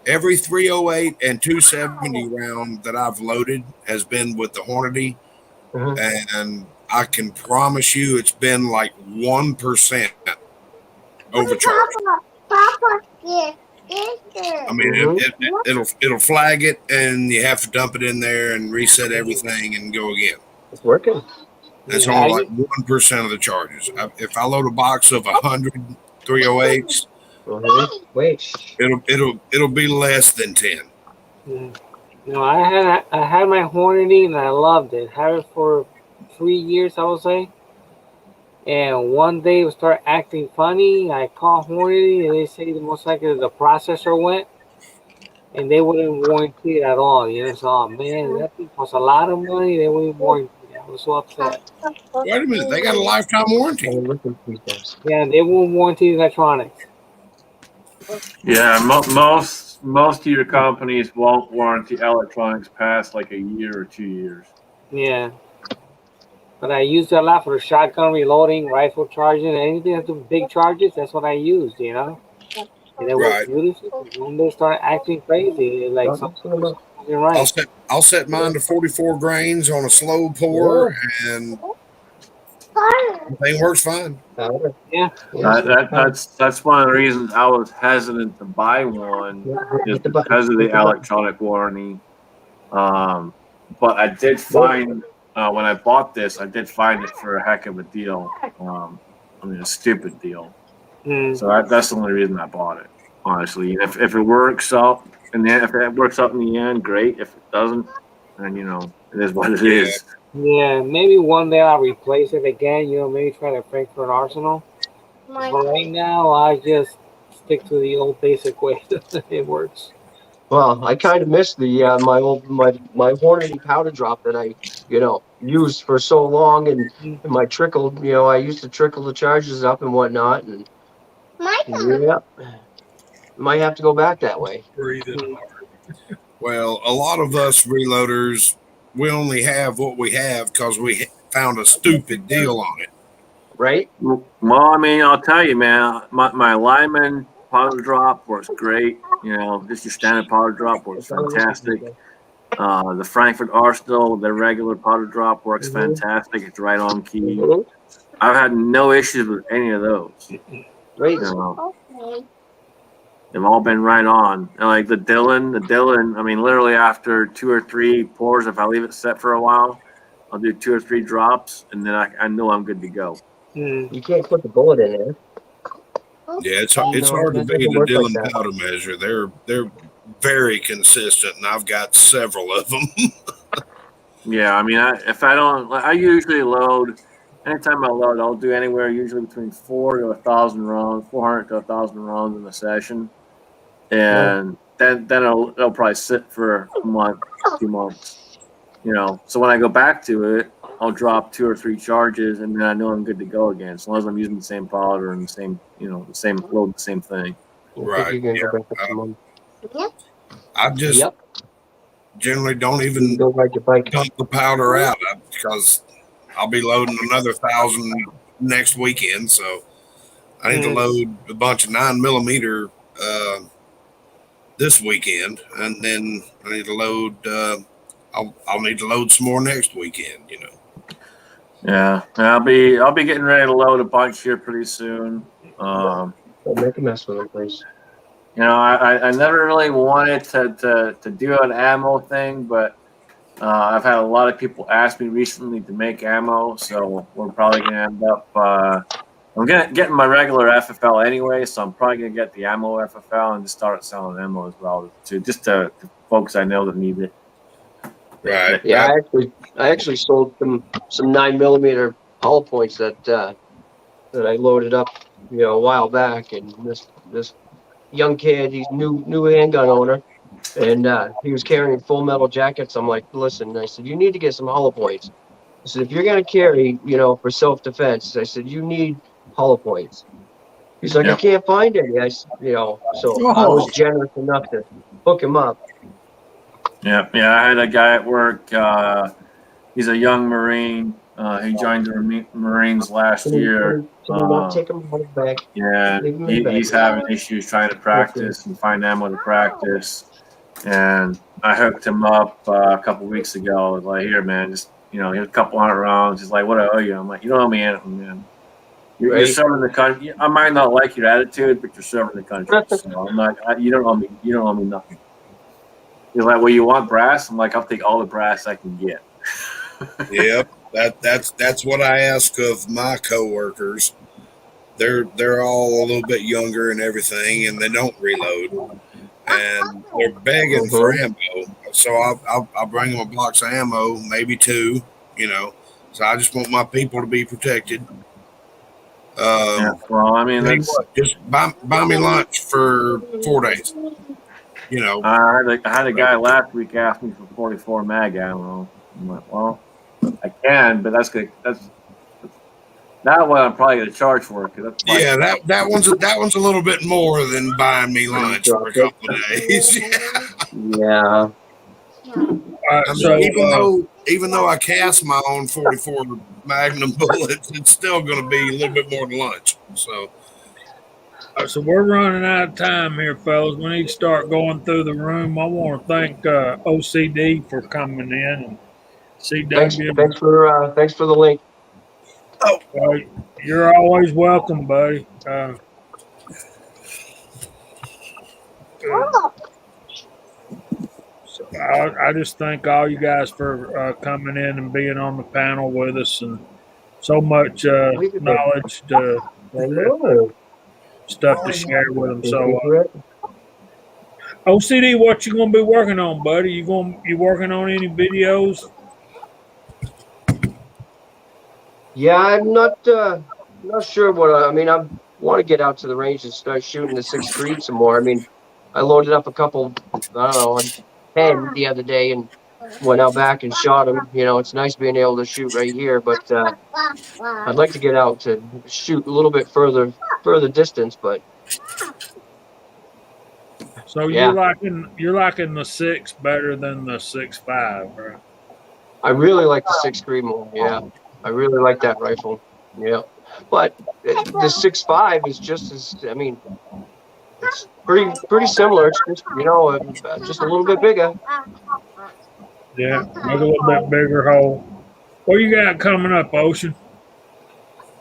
B: Every 308 and 270 round that I've loaded has been with the Hornady, and I can promise you it's been like 1% overcharged. I mean, it'll flag it, and you have to dump it in there and reset everything and go again.
F: It's working.
B: That's only like 1% of the charges. If I load a box of 100 308s,
F: Wait.
B: it'll be less than 10.
E: I had my Hornady and I loved it. Had it for 3 years, I would say. And one day it started acting funny. I called Hornady and they say the most likely the processor went, and they wouldn't warranty it at all. So man, that thing costs a lot of money. They wouldn't warranty it. I was so upset.
B: Wait a minute, they got a lifetime warranty.
E: Yeah, they won't warranty electronics.
D: Yeah, most of your companies won't warranty electronics past like a year or 2 years.
E: Yeah. But I used it a lot for the shotgun reloading, rifle charging, anything that do big charges. That's what I used, And it was beautiful. When they started acting crazy, like something was right.
B: I'll set mine to 44 grains on a slow pour, and everything works fine.
E: Yeah.
D: That's one of the reasons I was hesitant to buy one, is because of the electronic warranty. But I did find. When I bought this, I did find it for a heck of a deal. A stupid deal. So that's the only reason I bought it. Honestly, if it works out, if it works out in the end, great. If it doesn't, then it is what it is.
E: Yeah, maybe one day I'll replace it again. Maybe try the Frankfurt Arsenal. But right now, I just stick to the old basic way. It works.
F: Well, I kind of miss the my Hornady powder drop that I used for so long, and my trickle. I used to trickle the charges up and whatnot, and yeah, might have to go back that way.
B: Well, a lot of us reloaders, we only have what we have because we found a stupid deal on it.
F: Right?
D: Well, I'll tell you, man, my Lyman powder drop works great. Just your standard powder drop works fantastic. The Frankfurt Arsenal, their regular powder drop works fantastic. It's right on key. I've had no issues with any of those.
F: Great.
D: They've all been right on. And like the Dylan, literally after 2 or 3 pours, if I leave it set for a while, I'll do 2 or 3 drops, and then I know I'm good to go.
F: You can't put the bullet in there.
B: Yeah, it's hard to beat the Dillon powder measure. They're very consistent, and I've got several of them.
D: Yeah, I usually load. Anytime I load, I'll do anywhere usually between 400 to 1,000 rounds in a session, and then it'll probably sit for a month, 2 months. So when I go back to it, I'll drop 2 or 3 charges, and then I know I'm good to go again, as long as I'm using the same powder and the same, the same load, the same thing.
F: I think
B: Right.
F: you can
B: Yeah.
F: go back up some more.
B: I just
F: Yep.
B: generally don't
F: You can
B: even
F: go ride your bike.
B: dump the powder out because I'll be loading another 1,000 next weekend. So I need to load a bunch of 9mm this weekend, and then I need to load. I'll need to load some more next weekend.
D: Yeah, I'll be getting ready to load a bunch here pretty soon.
F: Don't make a mess with it, please.
D: I never really wanted to do an ammo thing, but I've had a lot of people ask me recently to make ammo, so we're probably gonna end up. I'm getting my regular FFL anyway, so I'm probably gonna get the ammo FFL and just start selling ammo as well, to folks I know that need it.
B: Right.
F: Yeah, I actually sold some 9mm hollow points that I loaded up, a while back, and this young kid, he's new handgun owner, and he was carrying full metal jackets. I'm like, listen, I said, you need to get some hollow points. I said, if you're gonna carry, for self defense, I said, you need hollow points. He's like, I
D: Yep.
F: can't find any. So I was generous enough to hook him up.
D: Yeah. I had a guy at work. He's a young Marine. He joined the Marines last year.
F: Can you not take him out of the bag?
D: Yeah,
F: Leave him in the bag.
D: he's having issues trying to practice and find ammo to practice. And I hooked him up a couple weeks ago. I was like, here, man, just, he had a couple 100 rounds. He's like, what do I owe you? I'm like, you don't owe me anything, man. You're
F: Right.
D: serving the country. I might not like your attitude, but you're serving the country. So I'm not, you don't owe me nothing. He's like, well, you want brass? I'm like, I'll take all the brass I can get.
B: Yep. That's what I ask of my coworkers. They're all a little bit younger and everything, and they don't reload, and they're begging for ammo. So I'll bring them a box of ammo, maybe 2. So I just want my people to be protected.
D: Yeah, well, I mean,
B: Just buy me lunch for 4 days.
D: I had a guy last week ask me for 44 mag ammo. I'm like, well, I can, but that's good. That's not what I'm probably going to charge for it. That's
B: Yeah, that one's a little bit more than buying me lunch for a couple of days.
F: Yeah.
B: Even though I cast my own 44 Magnum bullets, it's still going to be a little bit more than lunch.
A: So we're running out of time here, fellas. We need to start going through the room. I want to thank OCD for coming in, and CW.
F: Thanks for the link.
A: You're always welcome, buddy. So I just thank all you guys for coming in and being on the panel with us, and so much knowledge stuff to share with them. So OCD, what you gonna be working on, buddy? You working on any videos?
F: Yeah, I'm not sure what I want to get out to the range and start shooting the 6th Creed some more. I loaded up a couple, I don't know, 10 the other day and went out back and shot them. It's nice being able to shoot right here, but I'd like to get out to shoot a little bit further distance. But
A: so you're liking the 6 better than the 6.5, right?
F: I really like the 6th Creed more. Yeah, I really like that rifle. Yeah, but the 6.5 is just as it's pretty similar. It's just just a little bit bigger.
A: Yeah, make a little bit bigger hole. What you got coming up, Ocean?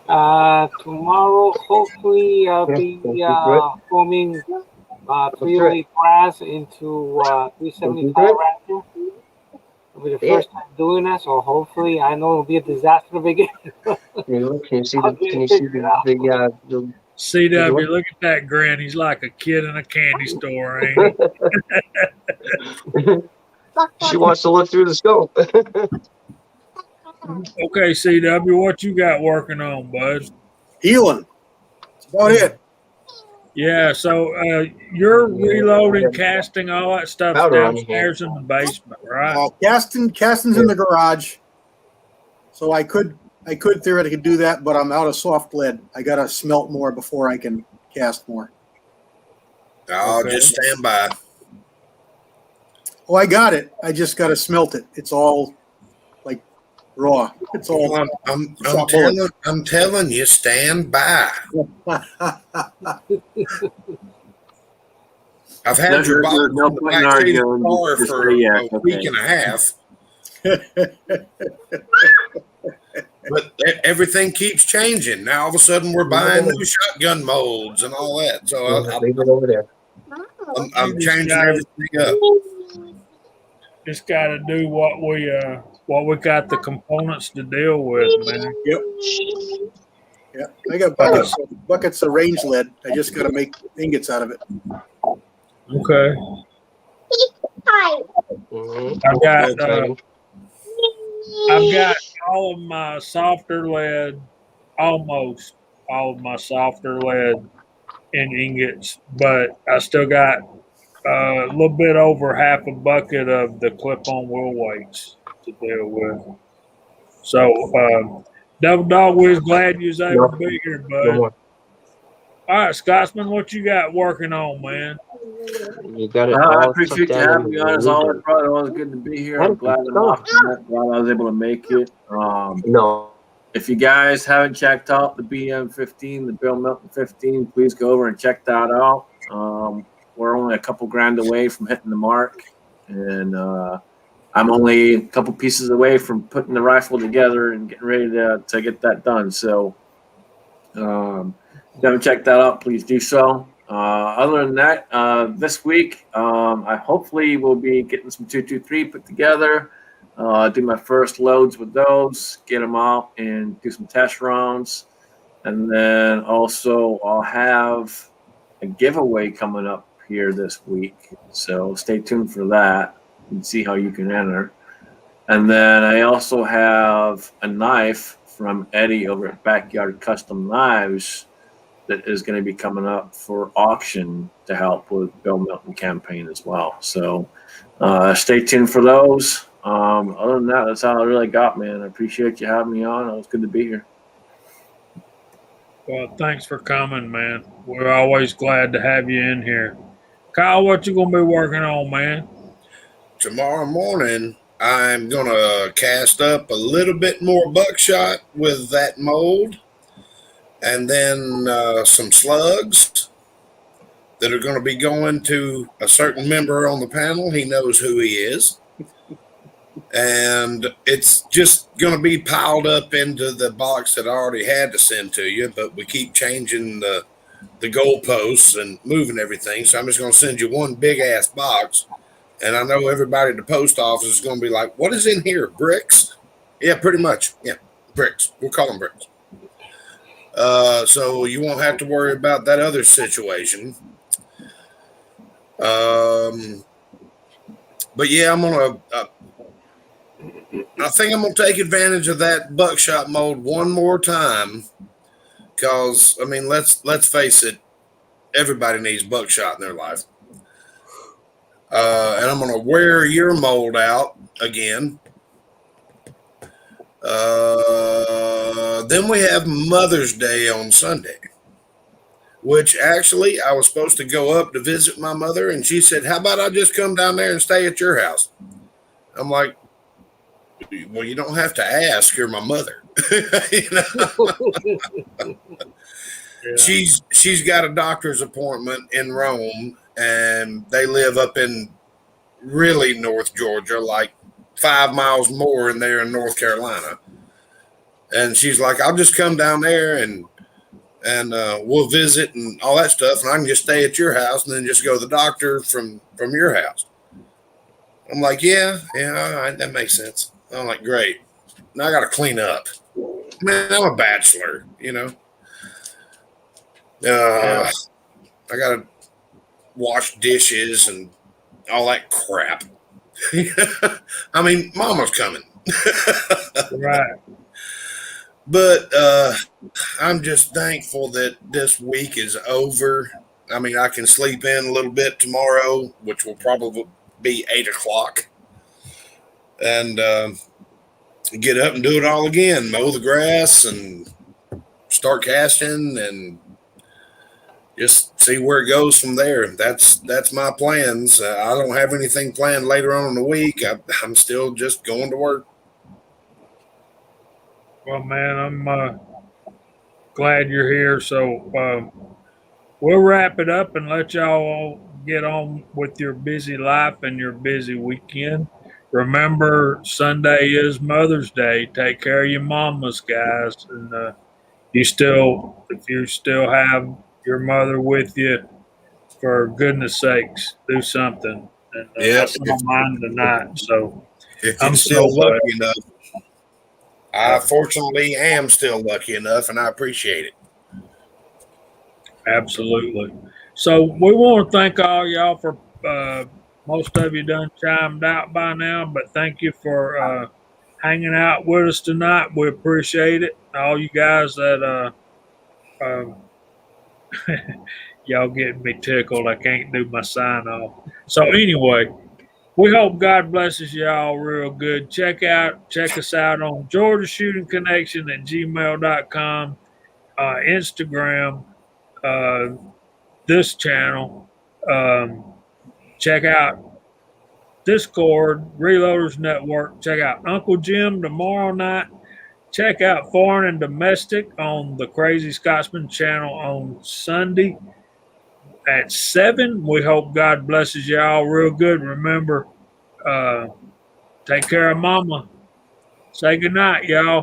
E: Tomorrow, hopefully, I'll be forming 308 brass into 375 Raptor. It'll be the first time doing that, so hopefully, I know it'll be a disaster to begin.
F: Can you see the
A: CW, look at that grin. He's like a kid in a candy store, ain't he?
F: She wants to look through the scope.
A: Okay, CW, what you got working on, bud?
C: Healing. That's about it.
A: Yeah, so you're reloading, casting, all that stuff downstairs in the basement, right?
C: Casting's in the garage. So I could theoretically do that, but I'm out of soft lead. I got to smelt more before I can cast more.
B: I'll
A: Okay.
B: just stand by.
C: Oh, I got it. I just got to smelt it. It's all like raw. It's all.
B: Well, I'm
C: Shot bullet.
B: telling you, stand by. I've had
D: There's
B: your box
D: no
B: in the
D: point in
B: back seat of
D: arguing.
B: the car
D: Just
B: for
D: say yes,
B: a week
D: okay.
B: and a half. But everything keeps changing. Now all of a sudden we're buying new shotgun molds and all that. So
F: Leave it over there.
B: I'm
A: You just
B: changing
A: gotta-
B: everything up.
A: Just got to do what we got the components to deal with, man.
C: Yep. Yeah, I got buckets of range lead. I just got to make ingots out of it.
A: Okay.
F: Mhm.
A: I've got
F: Exciting.
A: I've got all of my softer lead, almost all of my softer lead in ingots, but I still got a little bit over half a bucket of the clip-on wheel weights to deal with. So, Double Dog, we was glad you was able to be here,
F: No
A: bud.
F: more.
A: All right, Scotsman, what you got working on, man?
F: You got it
D: I
F: all
D: appreciate
F: tucked
D: you
F: down
D: having me
F: in
D: on as
F: the
D: always,
F: region.
D: brother. Always good to be here. I'm
F: Thank you.
D: glad I'm off tonight. Glad I was able to make it.
F: No.
D: If you guys haven't checked out the BM15, the Bill Milton 15, please go over and check that out. We're only a couple grand away from hitting the mark, and I'm only a couple pieces away from putting the rifle together and getting ready to get that done. So, if you haven't checked that out, please do so. Other than that, this week, I hopefully will be getting some 223 put together. Do my first loads with those, get them out and do some test rounds. And then also I'll have a giveaway coming up here this week. So stay tuned for that and see how you can enter. And then I also have a knife from Eddie over at Backyard Custom Knives that is going to be coming up for auction to help with Bill Milton campaign as well. So stay tuned for those. Other than that, that's all I really got, man. I appreciate you having me on. It was good to be here.
A: Well, thanks for coming, man. We're always glad to have you in here. Kyle, what you gonna be working on, man?
B: Tomorrow morning, I'm going to cast up a little bit more buckshot with that mold, and then some slugs that are going to be going to a certain member on the panel. He knows who he is. And it's just going to be piled up into the box that I already had to send to you, but we keep changing the goalposts and moving everything. So I'm just going to send you one big ass box. And I know everybody at the post office is going to be like, what is in here? Bricks? Yeah, pretty much. Yeah, bricks. We'll call them bricks. So you won't have to worry about that other situation. But yeah, I'm going to, I think I'm going to take advantage of that buckshot mold one more time. Because, I mean, let's face it, everybody needs buckshot in their life. And I'm going to wear your mold out again. Then we have Mother's Day on Sunday, which actually I was supposed to go up to visit my mother, and she said, how about I just come down there and stay at your house? I'm like, well, you don't have to ask. You're my mother. You know?
A: Yeah.
B: She's got a doctor's appointment in Rome, and they live up in really North Georgia, like 5 miles more in there in North Carolina. And she's like, I'll just come down there and we'll visit and all that stuff, and I can just stay at your house and then just go to the doctor from your house. I'm like, yeah, all right, that makes sense. I'm like, great. Now I got to clean up. Man, I'm a bachelor, you know. I got to wash dishes and all that crap. I mean, Mama's coming.
A: Right.
B: But I'm just thankful that this week is over. I mean, I can sleep in a little bit tomorrow, which will probably be 8 o'clock. And get up and do it all again, mow the grass and start casting and just see where it goes from there. That's my plans. I don't have anything planned later on in the week. I'm still just going to work.
A: Well, man, I'm glad you're here. So we'll wrap it up and let y'all all get on with your busy life and your busy weekend. Remember, Sunday is Mother's Day. Take care of your mamas, guys. And if you still have your mother with you, for goodness sakes, do something. And I
B: Yep.
A: saw mine tonight, so
B: If
A: I'm
B: you're
A: so
B: still lucky enough, I fortunately am still lucky enough, and I appreciate it.
A: absolutely. So we want to thank all y'all for most of you done chimed out by now, but thank you for hanging out with us tonight. We appreciate it. All you guys that y'all getting me tickled. I can't do my sign off. So anyway, we hope God blesses y'all real good. Check us out on Georgia Shooting Connection at gmail.com, Instagram, uh, this channel. Check out Discord, Reloaders Network. Check out Uncle Jim tomorrow night. Check out Foreign and Domestic on the Crazy Scotsman channel on Sunday at 7. We hope God blesses y'all real good. Remember, uh, take care of mama. Say goodnight, y'all.